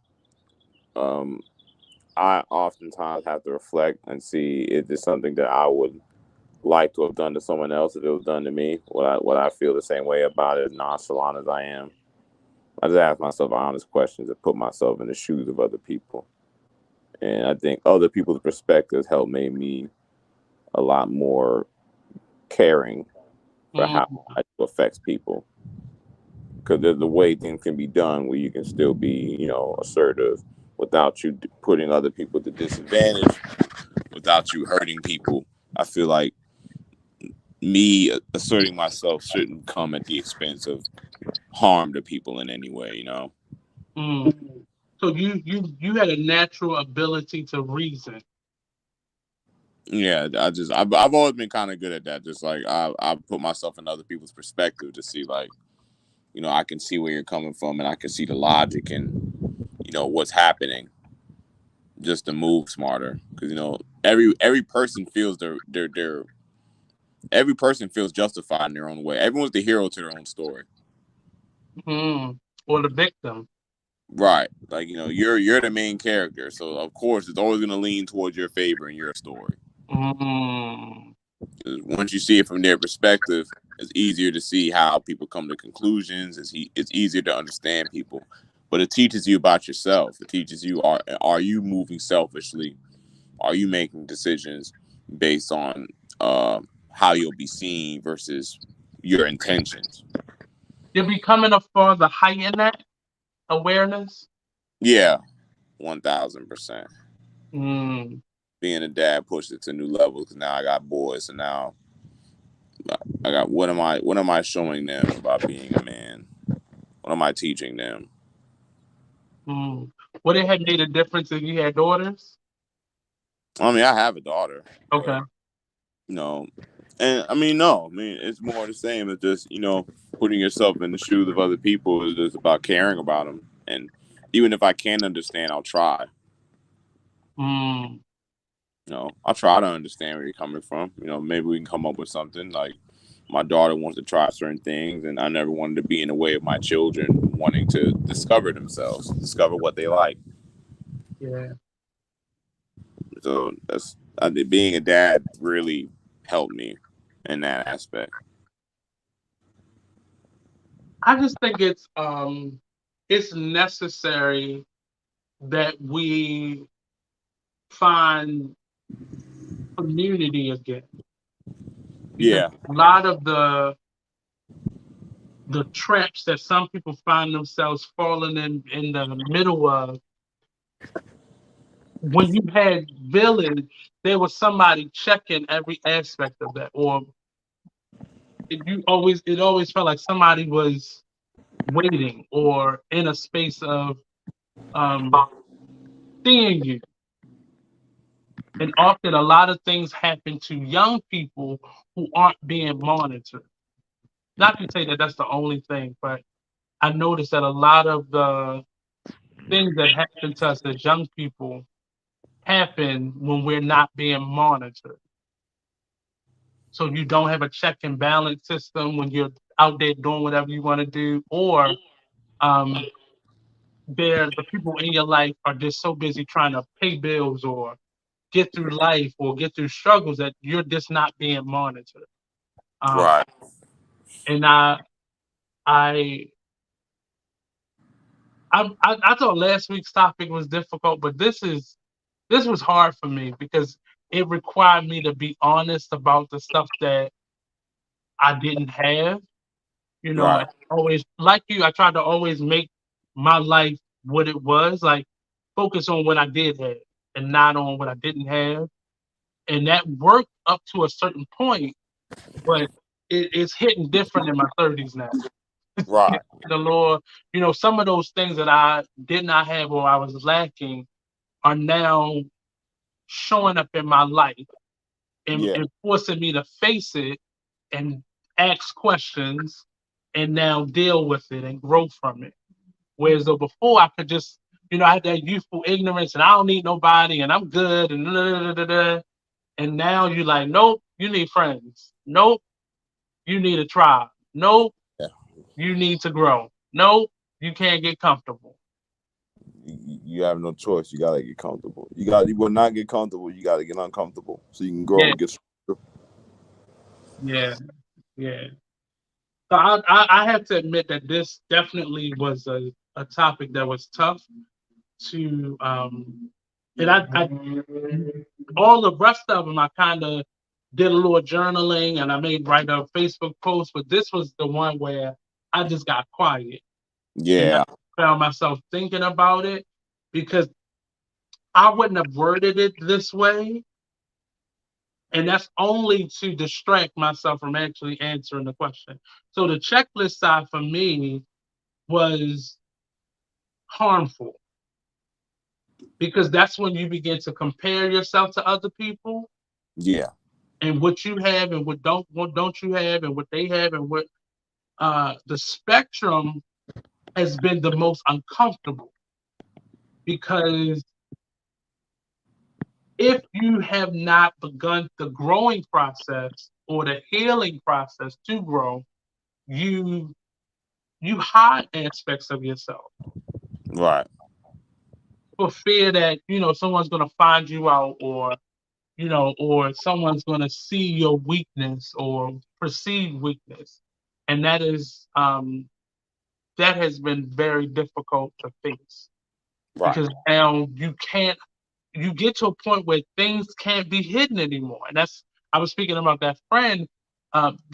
um, I oftentimes have to reflect and see, is this something that I would like to have done to someone else if it was done to me? Would I feel the same way about it, as nonchalant as I am? I just ask myself honest questions and put myself in the shoes of other people. And I think other people's perspectives help make me a lot more caring for how Mm, it affects people. Because there's a way things can be done where you can still be, assertive without you putting other people to disadvantage, without you hurting people. I feel like me asserting myself shouldn't come at the expense of harm to people in any way. mm. So you had a natural ability to reason. Yeah, I've always been kind of good at that. Just like I put myself in other people's perspective to see, like, I can see where you're coming from and I can see the logic and what's happening, just to move smarter. Because every person feels their every person feels justified in their own way. Everyone's the hero to their own story. Mm. Or the victim. Right. Like, you're the main character. So of course it's always gonna lean towards your favor in your story. Mm. 'Cause once you see it from their perspective, it's easier to see how people come to conclusions. It's easier to understand people. But it teaches you about yourself. It teaches you, are you moving selfishly? Are you making decisions based on how you'll be seen versus your intentions? You're becoming a further heighten that awareness. Yeah, 1,000%. Mm. Being a dad pushed it to new levels because now I got boys, and now I got, what am I showing them about being a man? What am I teaching them? Mm. Would it have made a difference if you had daughters? I mean, I have a daughter, Okay. but you know, and I mean, no, I mean, it's more the same. It's just, putting yourself in the shoes of other people is just about caring about them. And even if I can't understand, I'll try. Mm, I try to understand where you're coming from. Maybe we can come up with something like my daughter wants to try certain things, and I never wanted to be in the way of my children wanting to discover themselves, discover what they like. yeah. So I think being a dad really helped me in that aspect. I just think it's necessary that we find community again, because Yeah, a lot of the traps that some people find themselves falling in the middle of, when you had village, there was somebody checking every aspect of that, or it always felt like somebody was waiting or in a space of um seeing you. And often a lot of things happen to young people who aren't being monitored. Not to say that that's the only thing, but I noticed that a lot of the things that happen to us as young people happen when we're not being monitored. So you don't have a check and balance system when you're out there doing whatever you want to do, or um, the people in your life are just so busy trying to pay bills or get through life or get through struggles that you're just not being monitored. Um, right, and I, I thought last week's topic was difficult, but this was hard for me because it required me to be honest about the stuff that I didn't have. right, And always like you, I tried to always make my life what it was, like focus on what I did have and not on what I didn't have. And that worked up to a certain point, but it's hitting different in my 30s now. right. The Lord, some of those things that I did not have or I was lacking are now showing up in my life Yeah, and forcing me to face it and ask questions and now deal with it and grow from it. Whereas though before I could just, I had that youthful ignorance and I don't need nobody and I'm good and da, da, da, da, da. And now you're like, nope, you need friends. Nope, you need a tribe. Nope, yeah. you need to grow. Nope, you can't get comfortable. You have no choice. You gotta get comfortable. You will not get comfortable. You gotta get uncomfortable so you can grow Yeah, and get stronger. yeah, yeah. So I have to admit that this definitely was a topic that was tough to and I all the rest of them I kind of did a little journaling and I made write a Facebook post, but this was the one where I just got quiet and I Yeah, found myself thinking about it because I wouldn't have worded it this way, and that's only to distract myself from actually answering the question. So the checklist side for me was harmful because that's when you begin to compare yourself to other people yeah, and what you have and what don't you have and what they have and what the spectrum has been the most uncomfortable because if you have not begun the growing process or the healing process to grow, you you hide aspects of yourself right, for fear that someone's going to find you out, or someone's going to see your weakness or perceive weakness, and that has been very difficult to face right. because now you get to a point where things can't be hidden anymore. And that's I was speaking about that friend.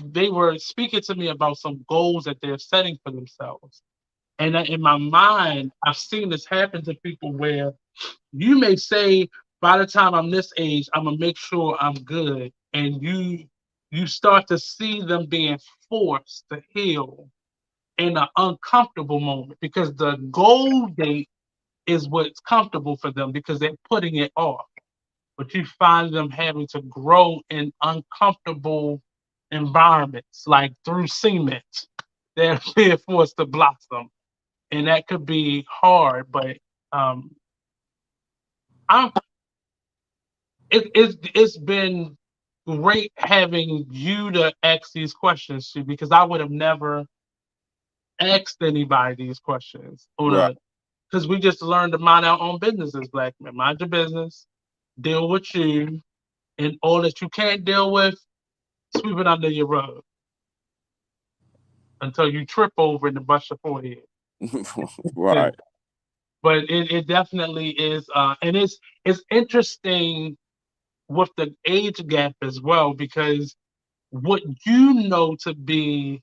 They were speaking to me about some goals that they're setting for themselves. And in my mind, I've seen this happen to people where you may say, by the time I'm this age, I'm gonna make sure I'm good. And you start to see them being forced to heal in an uncomfortable moment because the goal date is what's comfortable for them because they're putting it off. But you find them having to grow in uncomfortable environments, like through cement. They're being forced to blossom. And that could be hard, but um, I'm it's been great having you to ask these questions to, because I would have never asked anybody these questions on Right. a, because we just learned to mind our own business as black men. Mind your business, deal with you, and all that you can't deal with, sweep it under your rug until you trip over it and bust your forehead. Right. But it definitely is, and it's interesting with the age gap as well, because what you know to be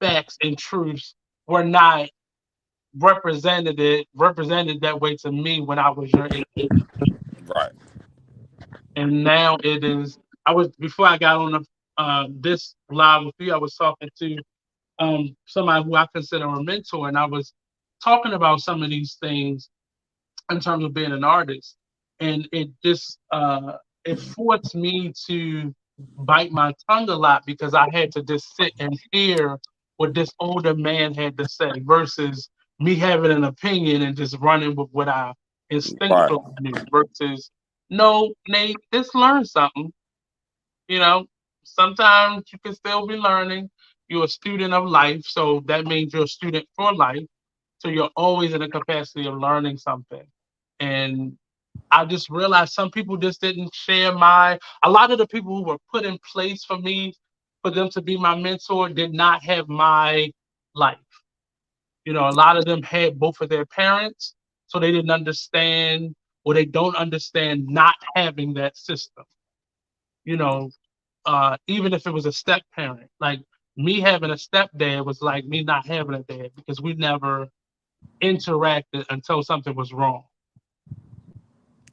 facts and truths were not represented that way to me when I was your age. Right. And now it is. I was before I got on this live with you. I was talking to somebody who I consider a mentor, and I was talking about some of these things in terms of being an artist, and it just it forced me to bite my tongue a lot, because I had to just sit and hear what this older man had to say versus me having an opinion and just running with what I Right. instinctually knew versus no, Nate, just learn something. You know, sometimes you can still be learning. You're a student of life, so that means you're a student for life. So you're always in the capacity of learning something. And I just realized some people just didn't share a lot of the people who were put in place for me, for them to be my mentor, did not have my life. A lot of them had both of their parents, so they didn't understand, or they don't understand not having that system. You know, even if it was a step parent, like me having a stepdad was like me not having a dad, because we never interacted until something was wrong.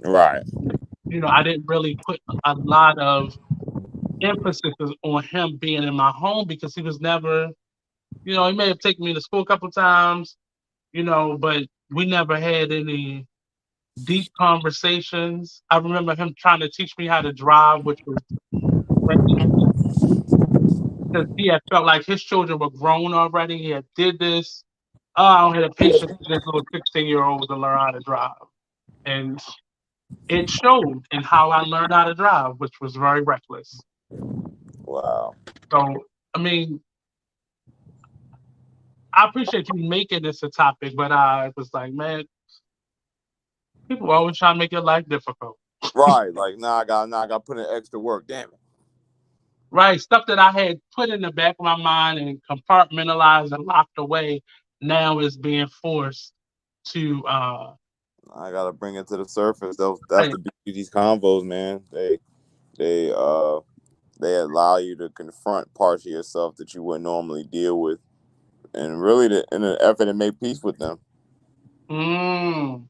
Right. I didn't really put a lot of emphasis on him being in my home, because he was never, he may have taken me to school a couple times, but we never had any deep conversations. I remember him trying to teach me how to drive, which was crazy, because he had felt like his children were grown already. He had did this. Oh, I don't have the patience for this little 16-year-old to learn how to drive. And it showed in how I learned how to drive, which was very reckless. Wow. So, I mean, I appreciate you making this a topic, but I was like, man, people always try to make your life difficult. Right. Like now I got to put in extra work. Damn it. Right. Stuff that I had put in the back of my mind and compartmentalized and locked away now is being forced to I got to bring it to the surface. That's right. the beauty of these convos, man. They they allow you to confront parts of yourself that you wouldn't normally deal with, and really in an effort to make peace with them. Mm.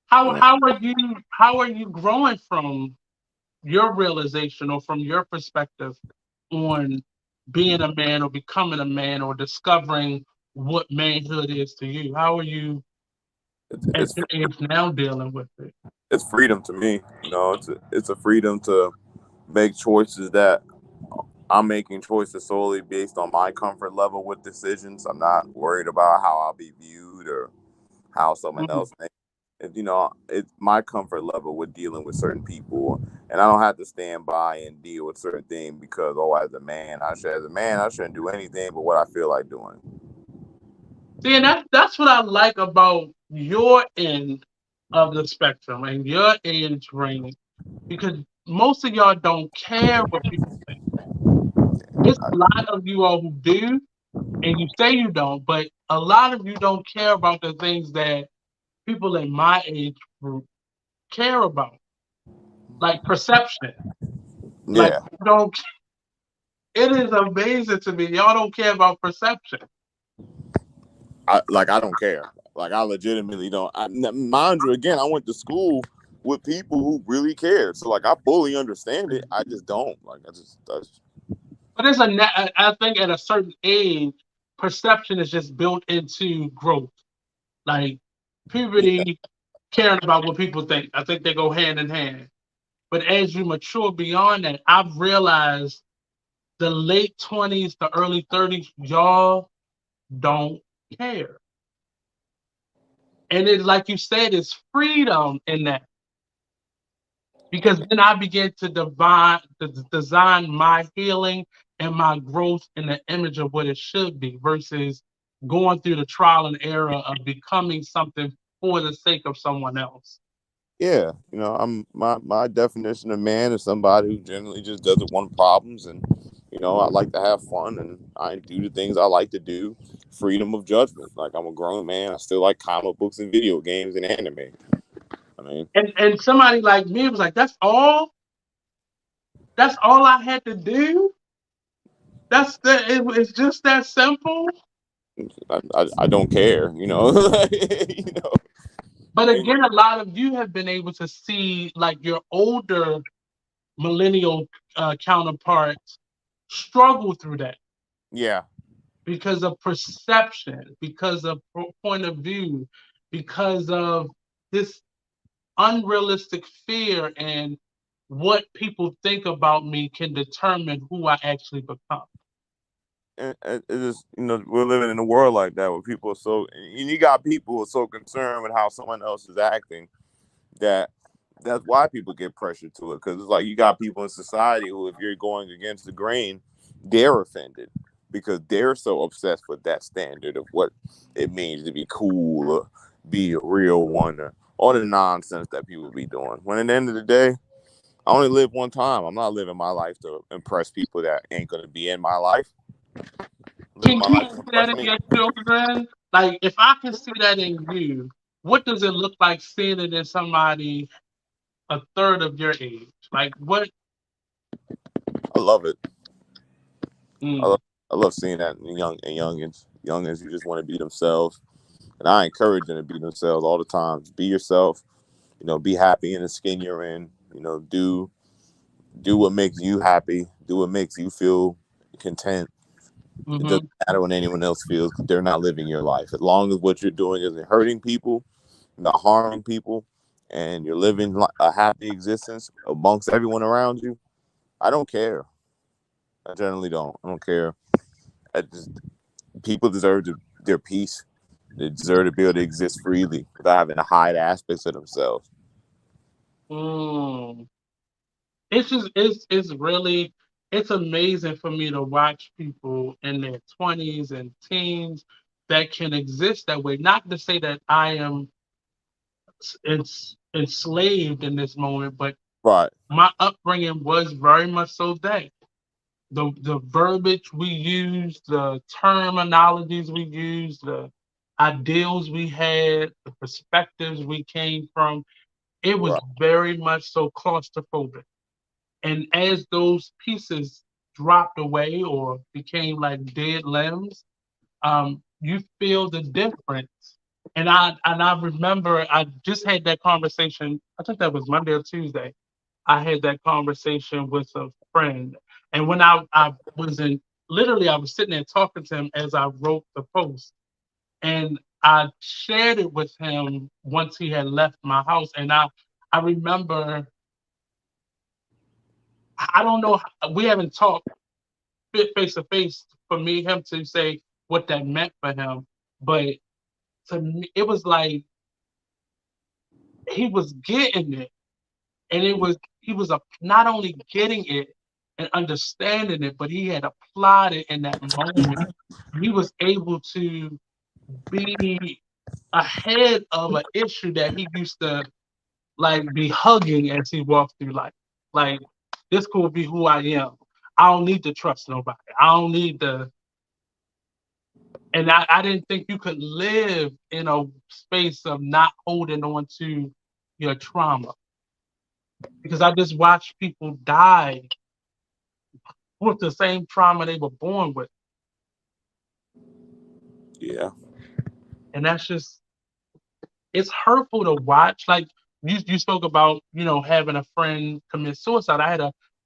How are you growing from your realization, or from your perspective on being a man or becoming a man or discovering what manhood is to you? How are you It's at it's your age now dealing with it? it's freedom to me. It's a freedom to make choices that I'm making choices solely based on my comfort level with decisions. I'm not worried about how I'll be viewed or how someone Mm. else may. It's my comfort level with dealing with certain people, and I don't have to stand by and deal with certain things because as a man I shouldn't do anything but what I feel like doing. See, and that's what I like about your end of the spectrum and your age range, because most of y'all don't care what people think. There's a lot of you all who do, and you say you don't, but a lot of you don't care about the things that people in my age group care about, like perception. Like, Yeah, don't. It is amazing to me. Y'all don't care about perception. I don't care. Like I legitimately don't. Mind you, again, I went to school with people who really cared, so like I fully understand it. I just don't. Like that's But I think at a certain age, perception is just built into growth. Like yeah, puberty, caring about what people think. I think they go hand in hand. But as you mature beyond that, I've realized the late 20s, the early 30s, y'all don't care. And it, like you said, is freedom in that. because then I began to design my healing and my growth in the image of what it should be versus going through the trial and error of becoming something for the sake of someone else. Yeah, I'm my definition of man is somebody who generally just doesn't want problems, and I like to have fun, and I do the things I like to do. Freedom of judgment. Like, I'm a grown man, I still like comic books and video games and anime. I mean, And somebody like me was like, that's all I had to do. It's just that simple. I don't care. You know. But And again, a lot of you have been able to see like your older millennial counterparts struggle through that yeah, because of perception, because of point of view, because of this unrealistic fear and what people think about me can determine who I actually become. and it is, we're living in a world like that where people are so, and you got people who are so concerned with how someone else is acting that that's why people get pressured to it, because it's like you got people in society who, if you're going against the grain, they're offended because they're so obsessed with that standard of what it means to be cool or be a real one, or all the nonsense that people be doing. When at the end of the day, I only live one time. I'm not living my life to impress people that ain't going to be in my life. I'm living Can my you life see to that impress in me. your children? Like, if I can see that in you, what does it look like seeing it in somebody a third of your age? Like, what? I love it. I Mm, love, I love seeing that in youngins. Youngins who just want to be themselves, and I encourage them to be themselves all the time. Just be yourself. Be happy in the skin you're in. Do what makes you happy. Do what makes you feel content. It doesn't mm-hmm, matter when anyone else feels, because they're not living your life. As long as what you're doing isn't hurting people, not harming people, and you're living a happy existence amongst everyone around you, I don't care. I generally don't. I don't care. People deserve their peace. They deserve to be able to exist freely without having to hide aspects of themselves. mm. It's just it's really it's amazing for me to watch people in their 20s and teens that can exist that way. Not to say that I am enslaved in this moment, but Right. my upbringing was very much so that the verbiage we use, the terminologies we use, the ideals we had, the perspectives we came from, it was Right. very much so claustrophobic. And as those pieces dropped away or became like dead limbs, you feel the difference. And I remember I just had that conversation. I think that was Monday or Tuesday. I had that conversation with a friend, and when I was in literally I was sitting there talking to him as I wrote the post, and I shared it with him once he had left my house, and I remember I don't know we haven't talked face to face for me him to say what that meant for him, but to me it was like he was getting it, and it was he was not only getting it and understanding it, but he had applied it in that moment. He was able to be ahead of an issue that he used to like be hugging as he walked through life. Like, this could be who I am. I don't need to trust nobody. I don't need to. And I didn't think you could live in a space of not holding on to your trauma because I just watched people die with the same trauma they were born with. Yeah. And that's just, it's hurtful to watch. Like you spoke about, having a friend commit suicide. I had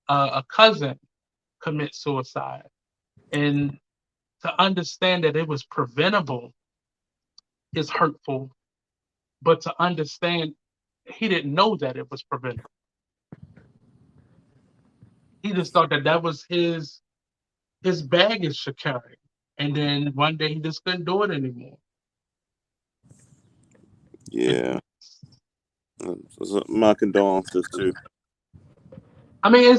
a cousin commit suicide. And to understand that it was preventable is hurtful. But to understand he didn't know that it was preventable. He just thought that that was his baggage to carry. And then one day he just couldn't do it anymore. It, Yeah. So my condolences too. I mean,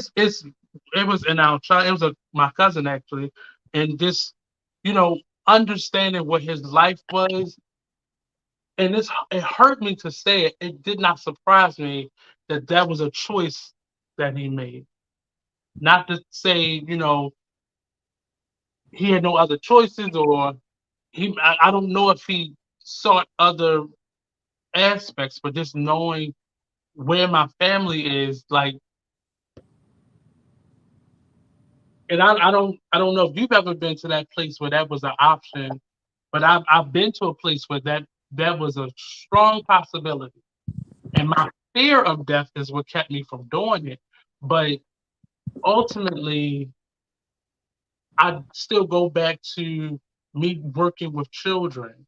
it was in our child. It was my cousin actually, and just you know understanding what his life was, and it hurt me to say it. It did not surprise me that that was a choice that he made. Not to say he had no other choices, or I don't know if he sought other aspects, but just knowing where my family is, like, and I don't know if you've ever been to that place where that was an option, but I've been to a place where that was a strong possibility, and my fear of death is what kept me from doing it. But ultimately, I still go back to me working with children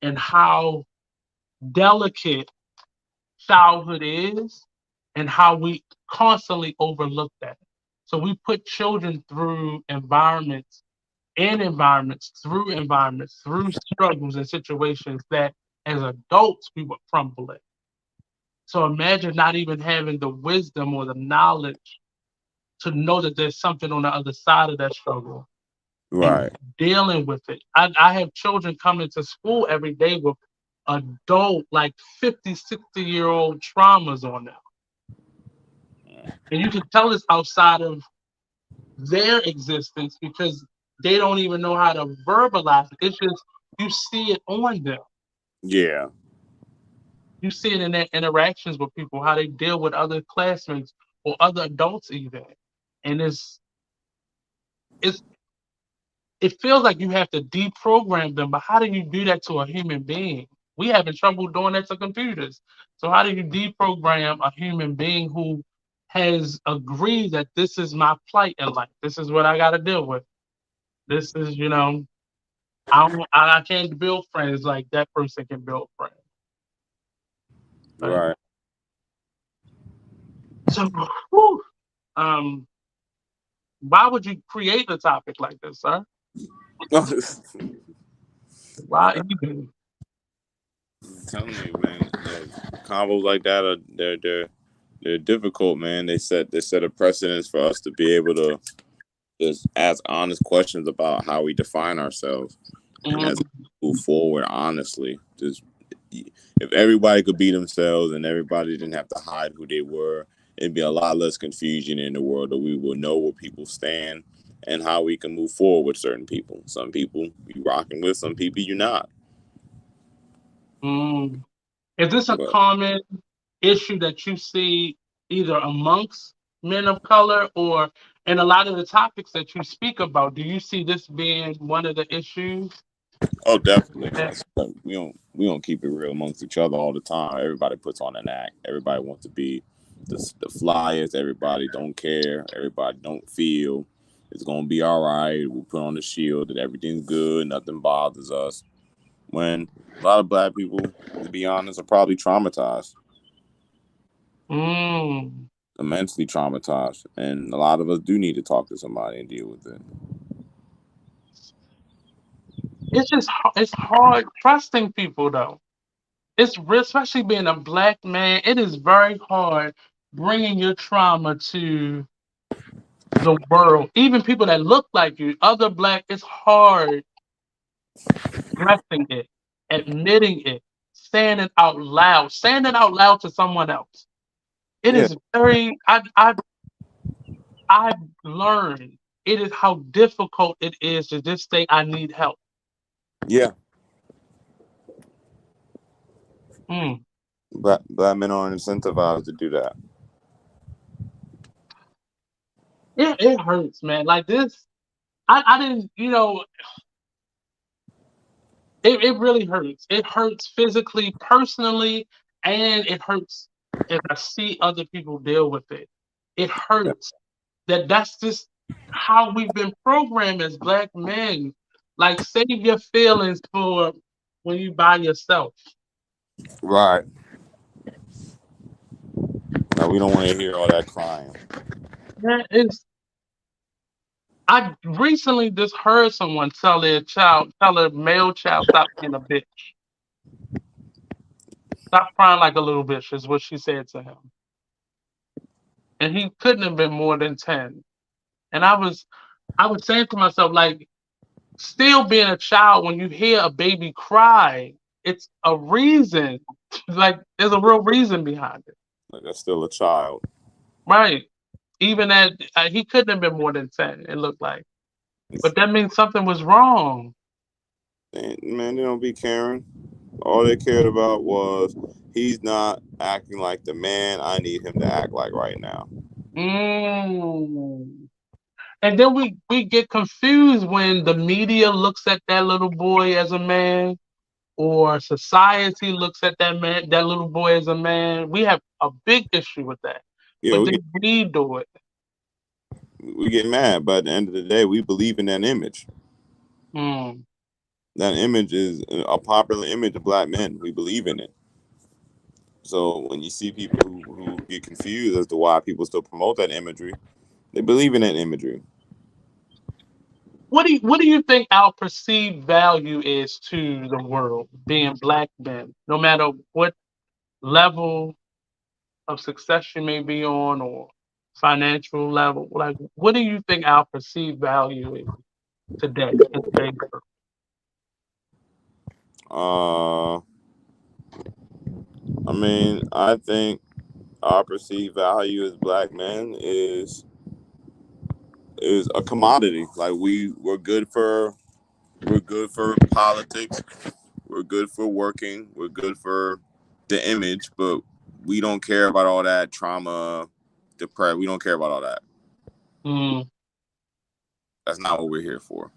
and how delicate childhood is and how we constantly overlook that. So we put children through environments, through struggles and situations that as adults we would crumble in. So imagine not even having the wisdom or the knowledge to know that there's something on the other side of that struggle and Right. dealing with it. I have children coming to school every day with adult, like 50, 60-year-old traumas on them. And you can tell it's outside of their existence because they don't even know how to verbalize it. It's just you see it on them. Yeah. You see it in their interactions with people, how they deal with other classmates or other adults even. And it's it feels like you have to deprogram them, but how do you do that to a human being? We having trouble doing that to computers. So how do you deprogram a human being who has agreed that this is my plight in life? This is what I got to deal with. This is, I can't build friends like that person can build friends. Right? Right. So, whew, um, why would you create a topic like this, sir? I'm Why even? telling you, man. Combos like that are they're difficult, man. They set a precedence for us to be able to just ask honest questions about how we define ourselves, and as Mm, we move forward, honestly, just if everybody could be themselves and everybody didn't have to hide who they were, it'd be a lot less confusion in the world. That we will know where people stand and how we can move forward with certain people. Some people you rocking with, some people you're not. mm. Is this a But common issue that you see either amongst men of color or in a lot of the topics that you speak about? Do you see this being one of the issues? oh, definitely. That, We don't keep it real amongst each other all the time. Everybody puts on an act. Everybody wants to be the flyers. Everybody don't care. Everybody don't feel it's gonna be all right. We put on the shield that everything's good, nothing bothers us. When a lot of black people, to be honest, are probably traumatized, mm, immensely traumatized, and a lot of us do need to talk to somebody and deal with it. it's hard trusting people though. Especially being a black man. It is very hard bringing your trauma to the world. Even people that look like you, other black. It's hard expressing it, admitting it, saying it out loud to someone else. It Yeah, is I've learned it is how difficult it is to just say I need help. yeah. Mm. Black men aren't incentivized to do that. It hurts, man. Like this, I didn't, it really hurts. It hurts physically, personally, and it hurts if I see other people deal with it. It hurts that's just how we've been programmed as black men. Like save your feelings for when you by yourself. Right. Now we don't want to hear all that crying. That is I recently just heard someone tell their male child, stop being a bitch. Stop crying like a little bitch is what she said to him. and he couldn't have been more than 10. And I was saying to myself, like, still being a child, when you hear a baby cry, it's a reason. Like, there's a real reason behind it, Like that's still a child. right? Even at he couldn't have been more than 10. It looked like, but that means something was wrong. Man, they don't be caring. All they cared about was he's not acting like the man I need him to act like right now. Mm. And then we get confused when the media looks at that little boy as a man, or society looks at that little boy as a man. We have a big issue with that. Yeah, But then we do it. we get mad, but at the end of the day, we believe in that image. Mm. That image is a popular image of black men. We believe in it. So when you see people who get confused as to why people still promote that imagery, they believe in that imagery. What do you think our perceived value is to the world, being black men, no matter what level of success you may be on, or financial level? Like, what do you think our perceived value is today in today's world? Uh, I mean, I think our perceived value as black men is a commodity. Like we're good for politics. We're good for working. We're good for the image, but we don't care about all that trauma, depression. We don't care about all that. Mm. That's not what we're here for.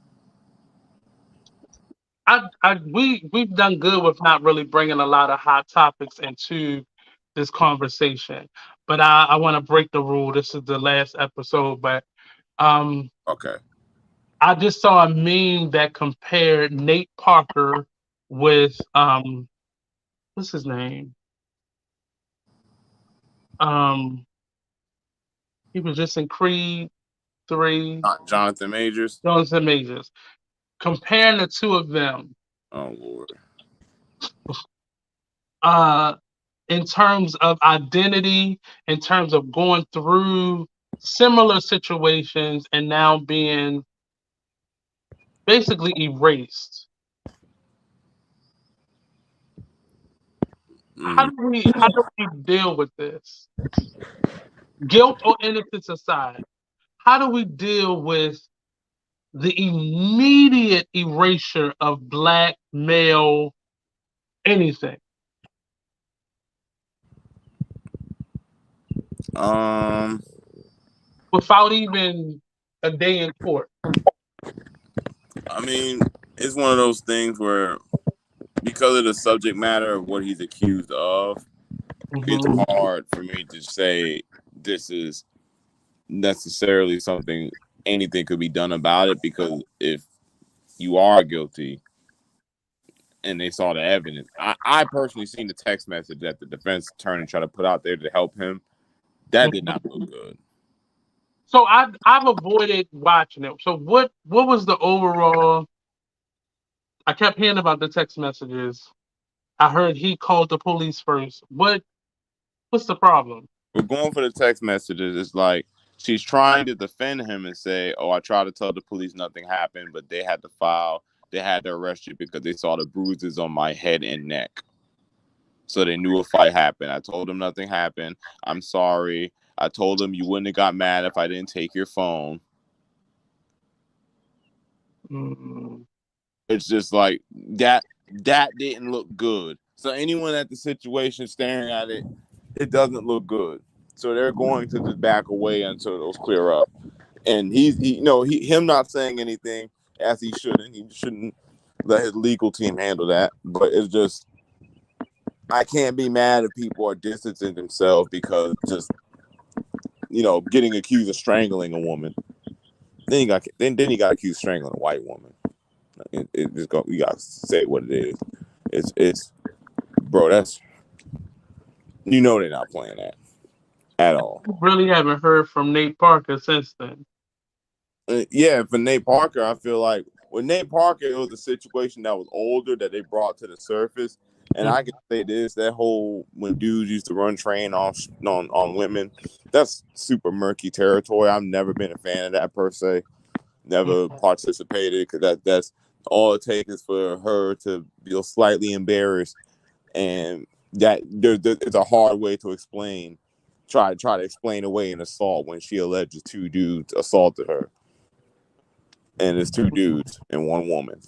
We've done good with not really bringing a lot of hot topics into this conversation, but I want to break the rule. This is the last episode, but um, Okay. I just saw a meme that compared Nate Parker with what's his name? Um, he was just in Creed 3, Jonathan Majors. Jonathan Majors. Comparing the two of them, Oh Lord. uh, in terms of identity, in terms of going through similar situations and now being basically erased. How Mm. do we deal with this? Guilt or innocence aside, how do we deal with the immediate erasure of black male anything Um. without even a day in court? I mean, it's one of those things where because of the subject matter of what he's accused of, it's Hmm. hard for me to say this is necessarily something anything could be done about it because if you are guilty and they saw the evidence, I personally seen the text message that the defense attorney tried to put out there to help him. That did not look good. So I've avoided watching it. So what was the overall? I kept hearing about the text messages. I heard he called the police first. What's the problem? We're going for the text messages. It's like she's trying to defend him and say, "Oh, I tried to tell the police nothing happened, but they had to file. They had to arrest you because they saw the bruises on my head and neck, so they knew a fight happened. I told them nothing happened. I'm sorry. I told them you wouldn't have got mad if I didn't take your phone." Mm. It's just like that. That didn't look good. So anyone at the situation staring at it, it doesn't look good. So they're going to just back away until those clear up. And him not saying anything as he shouldn't. He shouldn't let his legal team handle that. But it's just I can't be mad if people are distancing themselves because just getting accused of strangling a woman. Then he got accused of strangling a white woman. You got to say what it is. It's bro. That's they're not playing that at all. Really haven't heard from Nate Parker since then. Yeah, for Nate Parker, I feel like with Nate Parker, it was a situation that was older that they brought to the surface. And I can say this: that whole when dudes used to run train on women, that's super murky territory. I've never been a fan of that per se. Never participated because that's all it takes is for her to feel slightly embarrassed, and that it's a hard way to explain. Try to explain away an assault when she alleges two dudes assaulted her, and it's two dudes and one woman.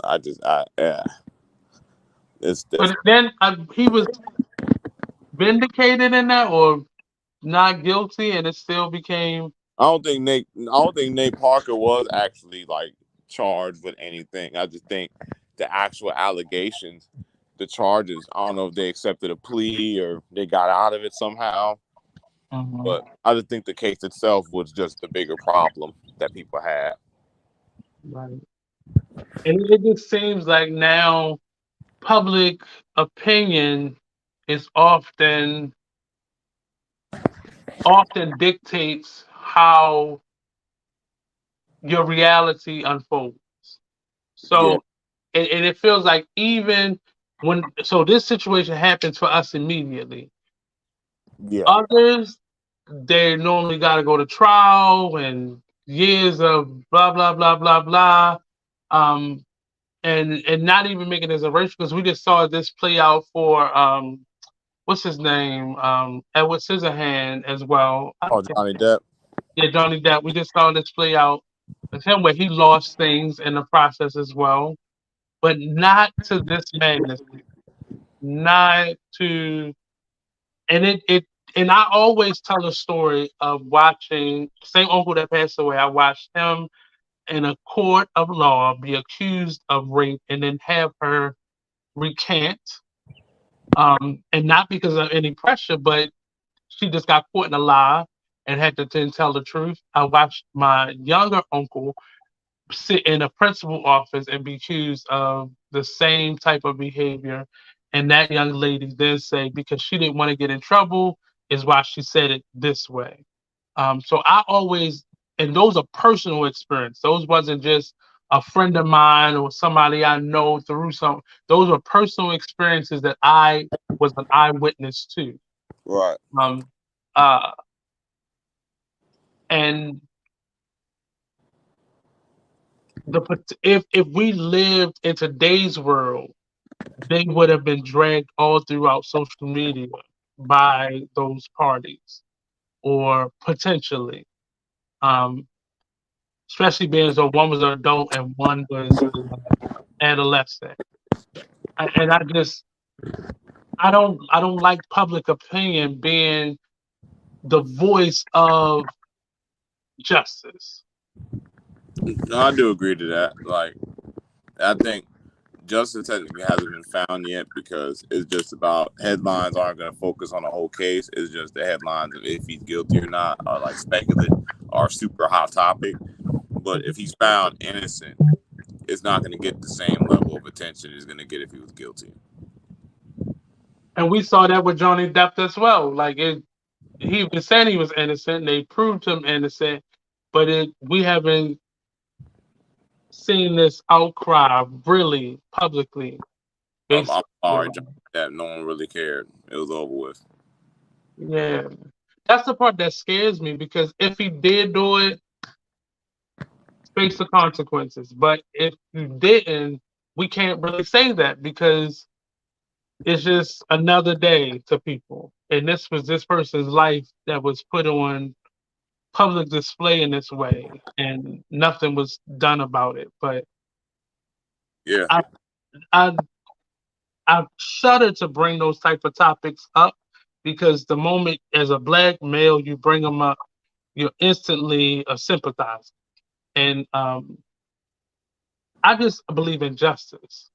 Yeah, it's that's. But then he was vindicated in that, or not guilty, and it still became. I don't think Nate Parker was actually like charged with anything. I just think the actual allegations, the charges. I don't know if they accepted a plea or they got out of it somehow. Mhm. But I just think the case itself was just the bigger problem that people had. Right. And it just seems like now public opinion is often dictates how your reality unfolds. Yeah, So, and it feels like even so this situation happens for us immediately. yeah, Others, they normally got to go to trial and years of blah blah blah blah blah, um, and not even making it as a racial, because we just saw this play out for what's his name, Edward Scissorhand as well. oh, Johnny Depp. Yeah, Johnny Depp. We just saw this play out with him where he lost things in the process as well, but not to this magnitude, not to, and it and I always tell a story of watching same uncle that passed away. I watched him in a court of law be accused of rape and then have her recant, and not because of any pressure, but she just got caught in a lie and had to then tell the truth. I watched my younger uncle sit in a principal office and be accused of the same type of behavior. And that young lady then say, because she didn't want to get in trouble, is why she said it this way. So I always, and those are personal experience. Those wasn't just a friend of mine or somebody I know through some. Those are personal experiences that I was an eyewitness to. Right. Um, uh, and if we lived in today's world, they would have been dragged all throughout social media by those parties, or potentially, um, especially being as though one was an adult and one was adolescent. And I don't like public opinion being the voice of justice. No, I do agree to that. Like, I think justice technically hasn't been found yet because it's just about headlines aren't going to focus on the whole case. It's just the headlines of if he's guilty or not are like speculative or super hot topic. But if he's found innocent, it's not going to get the same level of attention he's going to get if he was guilty. And we saw that with Johnny Depp as well. Like he was saying he was innocent. They proved him innocent, but we haven't seen this outcry really publicly. I'm Basically, sorry, John, that no one really cared. It was over with. yeah, that's the part that scares me, because if he did do it, face the consequences. But if you didn't, we can't really say that, because it's just another day to people. And this was this person's life that was put on public display in this way, and nothing was done about it. But Yeah, I I I shudder to bring those type of topics up, because the moment as a black male you bring them up, you're instantly a sympathizer. And I just believe in justice,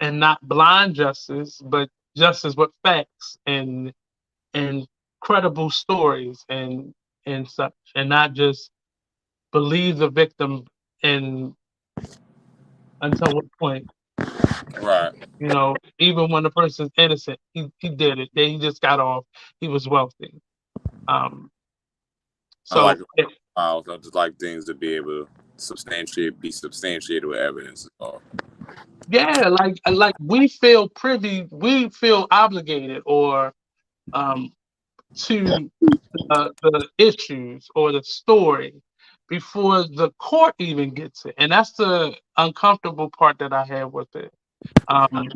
and not blind justice, but justice with facts and credible stories and such, and not just believe the victim and until what point. right. Even when the person's innocent, he did it. Then he just got off. He was wealthy. Um, I like so files. I just like things to be able to be substantiated with evidence. Yeah, like we feel privy, we feel obligated or um to the issues or the story before the court even gets it, and that's the uncomfortable part that I have with it. Um,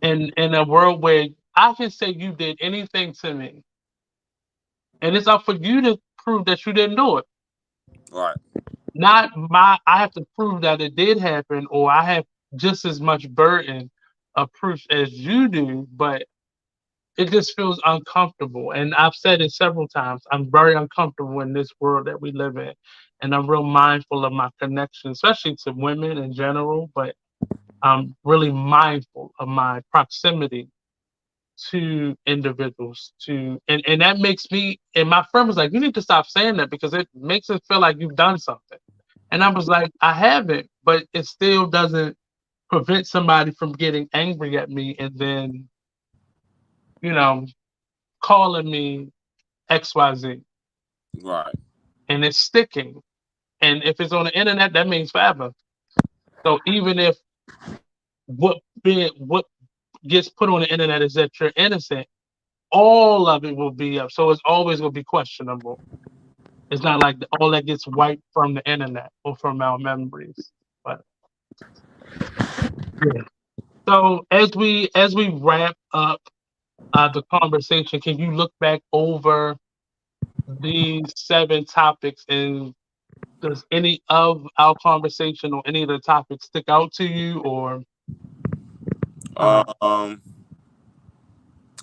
in a world where I can say you did anything to me, and it's up for you to prove that you didn't do it. Right. Not my, I have to prove that it did happen, or I have just as much burden of proof as you do, but it just feels uncomfortable. And I've said it several times. I'm very uncomfortable in this world that we live in. And I'm real mindful of my connection, especially to women in general, but I'm really mindful of my proximity to individuals and that makes me, and my friend was like, you need to stop saying that because it makes it feel like you've done something. And I was like, I haven't, but it still doesn't prevent somebody from getting angry at me and then, you know, calling me XYZ. Right. And it's sticking. And if it's on the internet, that means forever. So even if what gets put on the internet is that you're innocent, all of it will be up. So it's always gonna be questionable. It's not like all that gets wiped from the internet or from our memories. But yeah. So as we wrap up the conversation, can you look back over these 7 topics, and does any of our conversation or any of the topics stick out to you, or uh, Um,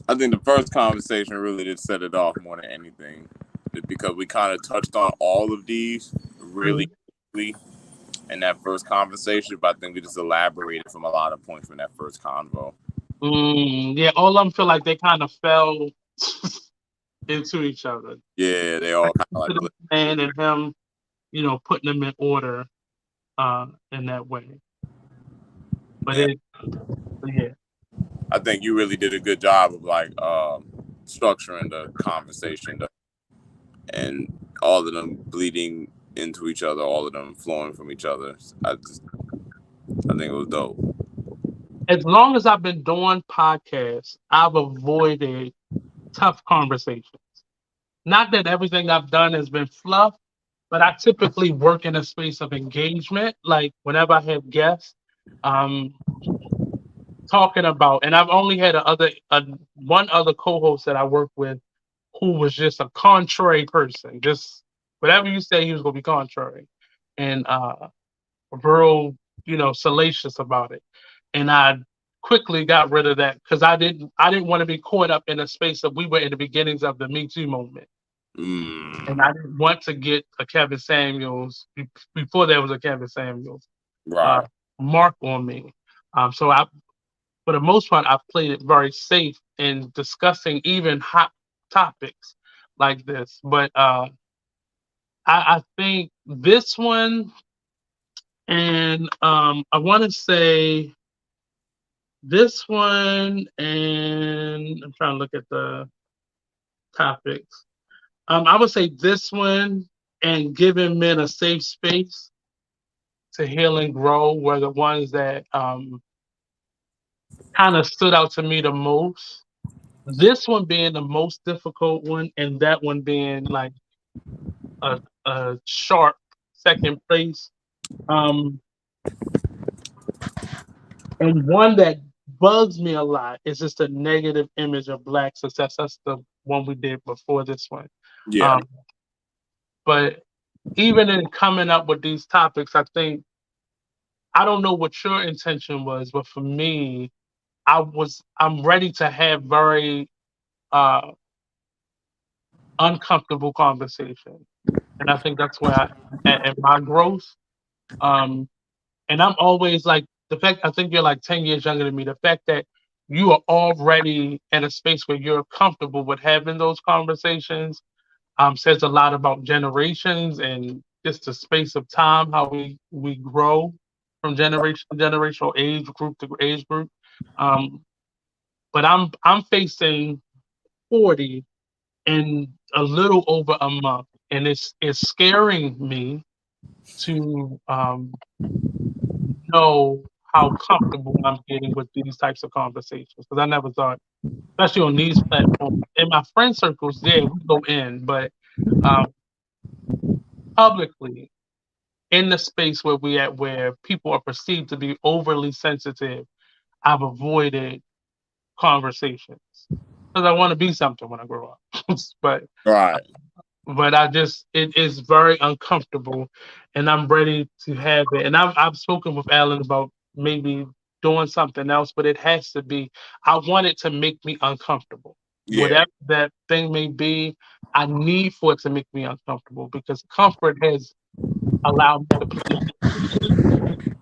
I think the first conversation really did set it off more than anything, because we kind of touched on all of these really mhm. quickly in that first conversation, but I think we just elaborated from a lot of points from that first convo. Yeah, all of them feel like they kind of fell into each other. Yeah, they Like all kind of to like the man and him, putting them in order in that way. But yeah. yeah. I think you really did a good job of like structuring the conversation and all of them bleeding into each other, all of them flowing from each other. I think it was dope. As long as I've been doing podcasts, I've avoided tough conversations. Not that everything I've done has been fluff, but I typically work in a space of engagement. Like whenever I have guests, um, talking about, and I've only had one other co-host that I work with who was just a contrary person. Just whatever you say, he was gonna be contrary, and real, salacious about it. And I quickly got rid of that because I didn't want to be caught up in a space of we were in the beginnings of the Me Too movement. And Mm, I didn't want to get a Kevin Samuels before there was a Kevin Samuels uh, right. mark on me. So for the most part, I've played it very safe in discussing even hot topics like this. But I think this one, and I want to say this one, and I'm trying to look at the topics. I would say this one and giving men a safe space to heal and grow were the ones that kind of stood out to me the most. This one being the most difficult one, and that one being like a sharp second place. Um, and one that bugs me a lot is just the negative image of black success. That's the one we did before this one. Yeah. Um, but even in coming up with these topics, I think I don't know what your intention was, but for me, I'm ready to have very uh uncomfortable conversation. And I think that's where at my growth. Um and I'm always like the fact I think you're like 10 years younger than me. The fact that you are already in a space where you're comfortable with having those conversations says a lot about generations and just the space of time, how we grow from generation to generation or age group to age group. Um, but I'm facing 40 in a little over a month, and it's scaring me to know. how comfortable I'm getting with these types of conversations because I never thought, especially on these platforms, in my friend circles, yeah, we go in, but um, publicly in the space where we at, where people are perceived to be overly sensitive, I've avoided conversations because I want to be something when I grow up, but Right. I just it is very uncomfortable, and I'm ready to have it. And I've spoken with Alan about maybe doing something else, but it has to be. I want it to make me uncomfortable, Yeah. whatever that thing may be. I need for it to make me uncomfortable because comfort has allowed me to play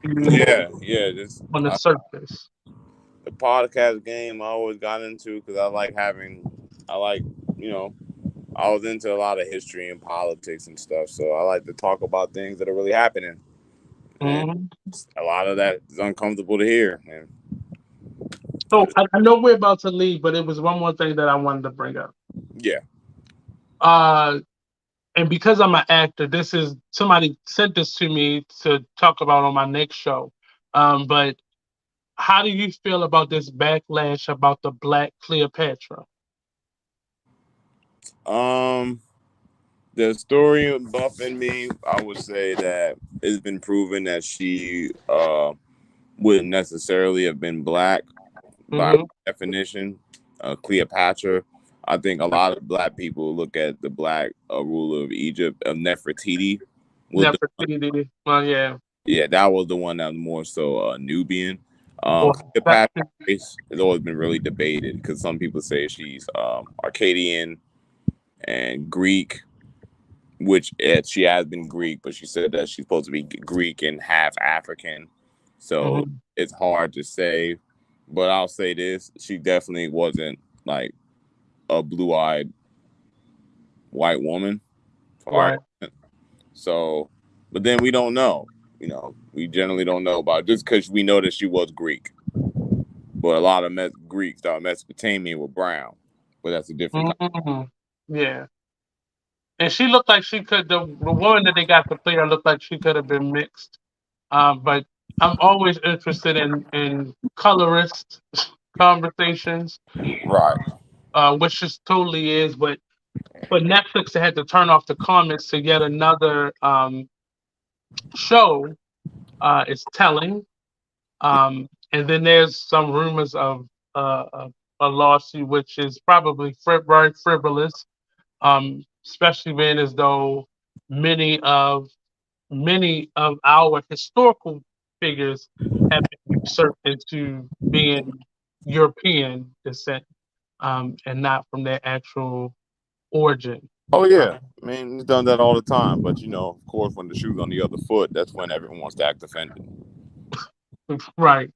Yeah. Yeah. Just on the surface. the podcast game I always got into because I like, you know, I was into a lot of history and politics and stuff. So I like to talk about things that are really happening. And hmm a lot of that is uncomfortable to hear. And I So just, I know we're about to leave, but it was one more thing that I wanted to bring up. yeah. Uh, and because I'm an actor, this is somebody sent this to me to talk about on my next show. But how do you feel about this backlash about the Black Cleopatra? Um, the story buff in me, I would say that it's been proven that she wouldn't necessarily have been black by Mm-hmm. definition. Cleopatra. I think a lot of black people look at the black ruler of Egypt, of Nefertiti, was the Nefertiti. Well, yeah. yeah, that was the one that was more so Nubian. Or Cleopatra race has always been really debated because some people say she's Arcadian and Greek, which she has been Greek, but she said that she's supposed to be Greek and half African. So Mhm. it's hard to say, but I'll say this: she definitely wasn't like a blue-eyed white woman. For Right. So, but then we don't know. You know, we generally don't know about it just because we know that she was Greek. But a lot of Greeks out in Mesopotamia were brown. But that's a different. hmm Yeah. And she looked like she could. The woman that they got to play her looked like she could have been mixed. But I'm always interested in colorist conversations, Right. which just totally is. But for Netflix, they had to turn off the comments to yet another show. Is telling. And then there's some rumors of a lawsuit, which is probably very frivolous, especially being as though many of many of our historical figures have been usurped into being European descent, and not from their actual origin. Oh Uh, yeah. I mean, he's done that all the time. But of course, when the shoe's on the other foot, that's when everyone wants to act offended. right,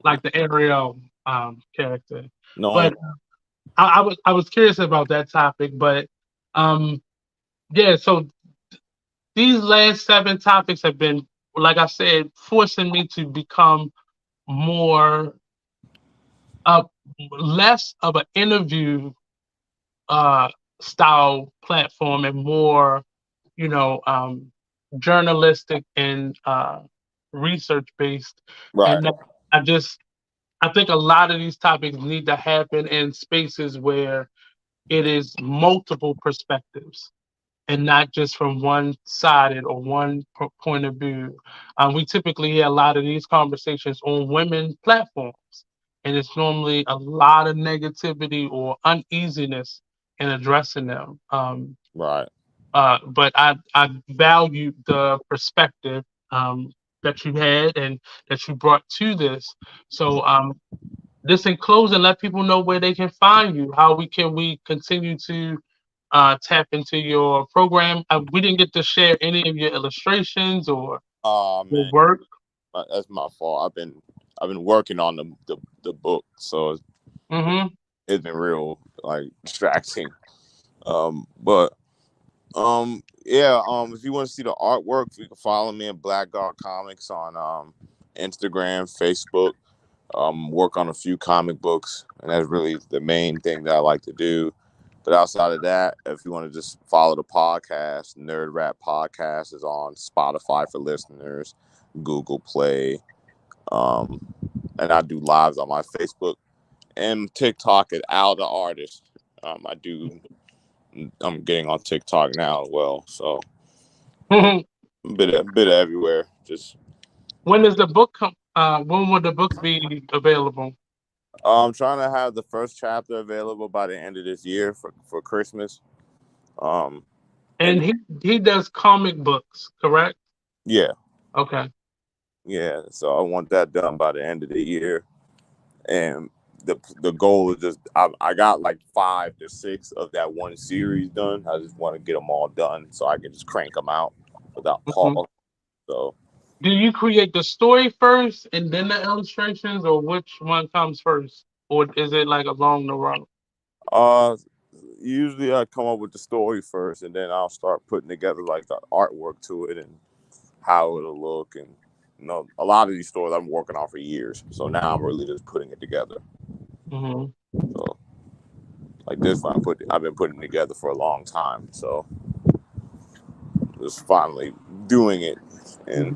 like the Ariel character. No. But I was curious about that topic, but um, yeah. So these last seven topics have been, like I said, forcing me to become more uh less of an interview uh style platform and more, you know, journalistic and research based. Right. And that I just I think a lot of these topics need to happen in spaces where it is multiple perspectives and not just from one sided or one point of view. We typically hear a lot of these conversations on women platforms, and it's normally a lot of negativity or uneasiness in addressing them. Right. But I value the perspective that you had and that you brought to this. So just in closing, let people know where they can find you. How we continue to tap into your program. We didn't get to share any of your illustrations or Oh your man, work. that's my fault. I've been working on the book, so hmm it's been real like distracting. But yeah, if you want to see the artwork, you can follow me at Black Dog Comics on Instagram, Facebook. Work on a few comic books, and that's really the main thing that I like to do. But outside of that, if you want to just follow the podcast, Nerd Rap Podcast is on Spotify for listeners, Google Play, Um, and I do lives on my Facebook and TikTok at Al the Artist. I do. I'm getting on TikTok now as well, so a bit everywhere. Just When does the book come? When will the book be available? I'm trying to have the first chapter available by the end of this year for Christmas. Um, And and he does comic books, correct? yeah, Okay. yeah. So I want that done by the end of the year, and the goal is just I got like 5 to 6 of that one series done. I just want to get them all done so I can just crank them out without Mhm. pause. So Do you create the story first and then the illustrations, or which one comes first, or is it like along the road? uh usually I come up with the story first and then I'll start putting together like the artwork to it and how it'll look. And a lot of these stories I'm working on for years, so now I'm really just putting it together. Hmm. So like this one I've been putting together for a long time, so just finally doing it and Hmm.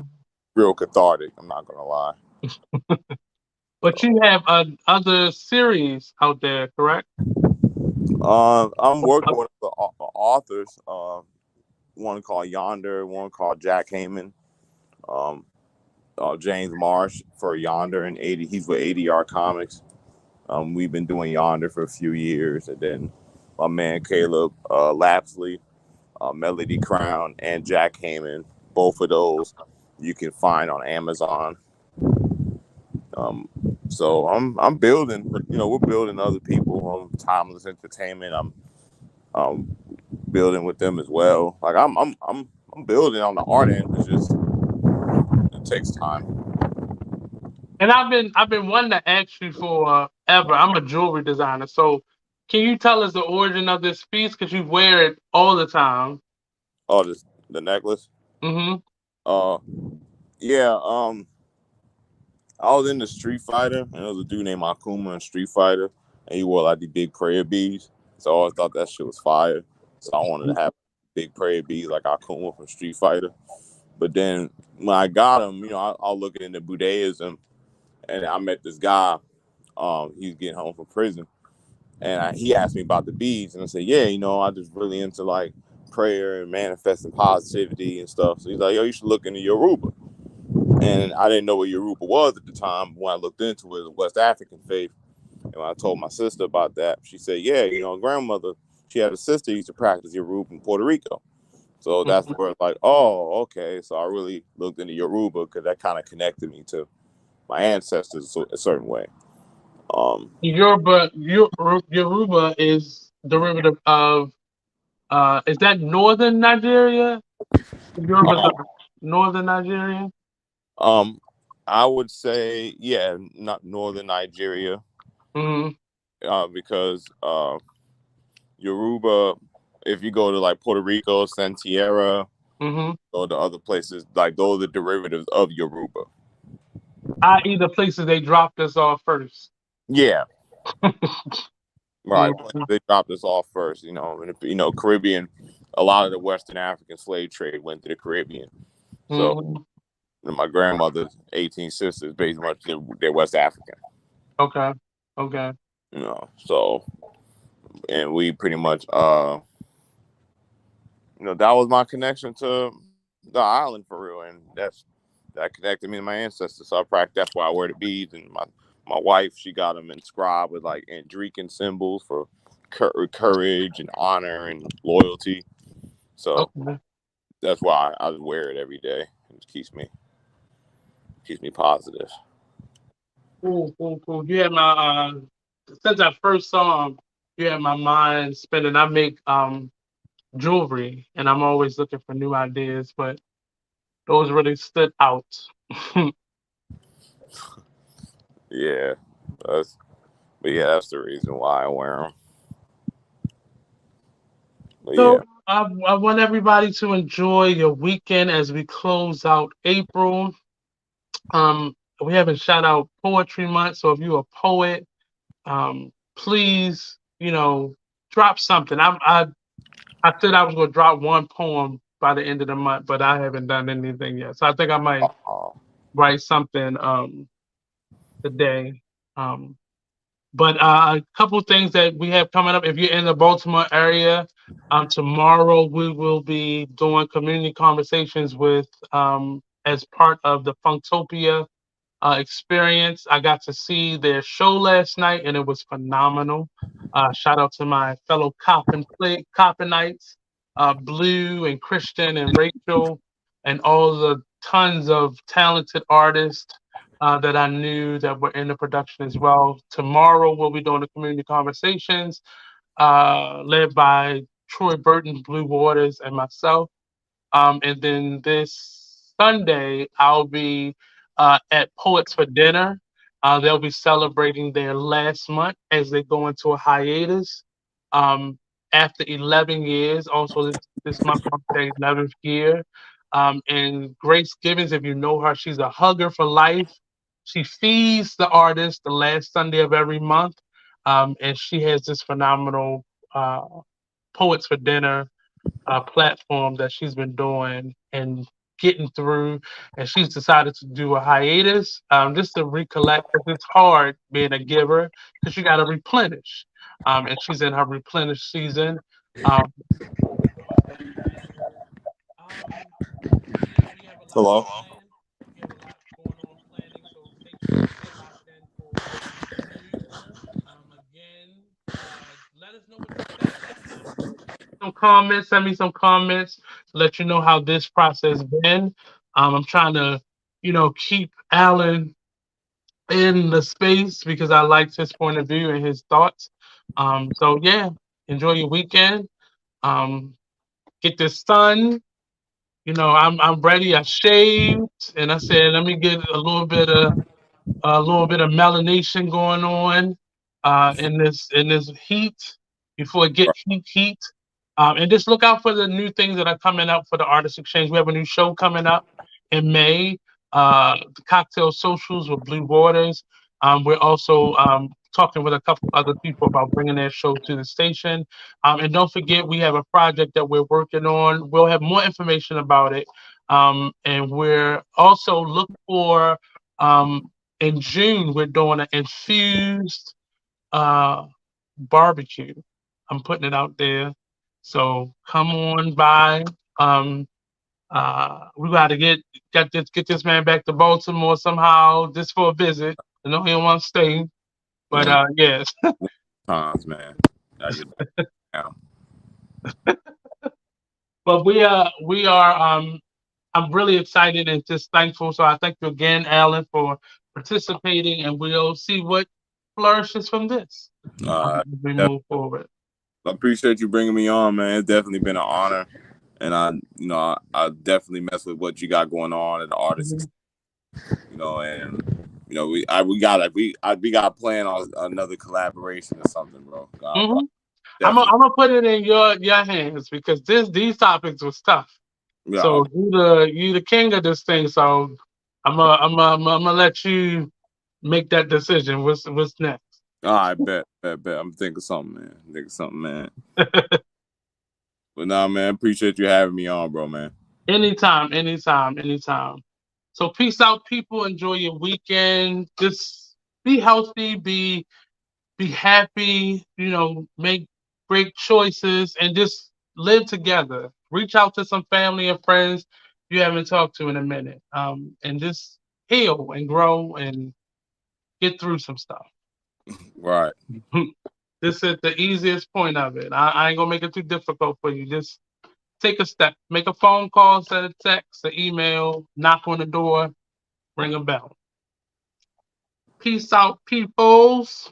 real cathartic, I'm not gonna lie. But you have other series out there, correct? I'm working with the authors, one called Yonder, one called Jack Heyman, um, James Marsh for Yonder and 80. He's with ADR Comics. We've been doing Yonder for a few years, and then my man Caleb Lapsley, Melody Crown, and Jack Heyman. Both of those you can find on Amazon. Um, so I'm building. We're building other people. Timeless Entertainment. I'm building with them as well. Like I'm building on the art end. It's just it takes time. And I've been wanting to ask you for ever. I'm a jewelry designer, so can you tell us the origin of this piece? Because you wear it all the time. Oh, this the necklace. Hmm. Uh, yeah. I was in the Street Fighter, and there was a dude named Akuma in Street Fighter, and he wore like the big prayer beads. So I always thought that shit was fire. So I wanted to have big prayer beads like Akuma from Street Fighter. But then when I got him, I was looking into Buddhism, and I met this guy. He was getting home from prison, and he asked me about the beads, and I said, "Yeah, I just really into like prayer and manifesting positivity and stuff." So he's like, "Yo, you should look into Yoruba." And I didn't know what Yoruba was at the time. When I looked into it, it was West African faith. And when I told my sister about that, she said, "Yeah, grandmother, she had a sister who used to practice Yoruba in Puerto Rico." So that's Hmm. where it's like, oh, okay. So I really looked into Yoruba because that kind of connected me to my ancestors a certain way. Um, Yoruba is derivative of is that northern Nigeria? Yoruba's um, are northern Nigeria. um, I would say, yeah, not northern Nigeria, Hmm. because Yoruba, if you go to like Puerto Rico, Santiera, Hmm. go to other places, like those are derivatives of Yoruba. I.e., the places they dropped us off first. Yeah, right. Hmm. They dropped us off first, and Caribbean. A lot of the Western African slave trade went to the Caribbean. So Hmm. my grandmother's 18 sisters, basically much they're West African. Okay. Okay. So and we pretty much that was my connection to the island for real, and that connected me to my ancestors. So I practice. That's why I wear the beads, and my wife, she got them inscribed with like Andrican symbols for courage and honor and loyalty. So Okay. that's why I wear it every day. It keeps me positive. Cool, cool, cool. You had my since I first saw him, you had my mind spinning. I make jewelry, and I'm always looking for new ideas, but those really stood out. Yeah, that's but yeah, that's the reason why I wear them. But yeah, So I want everybody to enjoy your weekend as we close out April. We haven't shout out Poetry Month, so if you're a poet, please, drop something. I said I was gonna drop one poem by the end of the month, but I haven't done anything yet. So I think I might uh, write something. today. Um, but a couple things that we have coming up. If you're in the Baltimore area, tomorrow we will be doing community conversations with as part of the Funktopia experience. I got to see their show last night, and it was phenomenal. Shout out to my fellow Coppenites, Blue and Christian and Rachel, and all the tons of talented artists that I knew that were in the production as well. Tomorrow we'll be doing the community conversations, led by Troy Burton, Blue Waters, and myself. And then this Sunday, I'll be at Poets for Dinner. They'll be celebrating their last month as they go into a hiatus. Um, After 11 years, also this month marks their 11th year. And Grace Gibbons, if you know her, she's a hugger for life. She feeds the artist the last Sunday of every month. And she has this phenomenal uh, Poets for Dinner platform that she's been doing and getting through. And she's decided to do a hiatus just to recollect because it's hard being a giver because you got to replenish. And she's in her replenish season. Um, um, we have a lot Hello. planned. We have a lot going on planning, so make sure you stay locked in for the news. Again, let us know what you think. Some comments, send me some comments, let you know how this process been. I'm trying to, keep Alan in the space because I liked his point of view and his thoughts. So yeah, enjoy your weekend. Um, get this sun. I'm ready. I shaved and I said, let me get a little bit of melanation going on in this heat before it get heat. And just look out for the new things that are coming up for the Artist Exchange. We have a new show coming up in May. The Cocktail Socials with Blue Waters. We're also talking with a couple other people about bringing their show to the station. And don't forget, we have a project that we're working on. We'll have more information about it. And we're also look for um, in June, we're doing an infused uh, barbecue. I'm putting it out there. So come on by. Um, we got to get this man back to Baltimore somehow just for a visit. I know he don't want to stay, but One yes. times, man. Gotta get back down. But we are. I'm really excited and just thankful. So I thank you again, Alan, for participating, and we'll see what flourishes from this Uh, as we def- move forward. I appreciate you bringing me on, man. It's definitely been an honor, and I definitely mess with what you got going on at the artist, Mhm. and we got to plan on another collaboration or something, bro. Mhm. I'm gonna Definitely, I'm gonna put it in your hands because these topics was tough. yeah. So you the king of this thing. So I'm gonna let you make that decision. What's next? All right, bet. I'm thinking something, man. But nah, man, appreciate you having me on, bro, man. Anytime, anytime, anytime. So peace out, people. Enjoy your weekend. Just be healthy. Be happy. Make great choices and just live together. Reach out to some family and friends you haven't talked to in a minute. And just heal and grow and get through some stuff. Right. This is the easiest point of it. I ain't gonna make it too difficult for you. Just take a step. Make a phone call, send a text, an email, knock on the door, ring a bell. Peace out, peoples.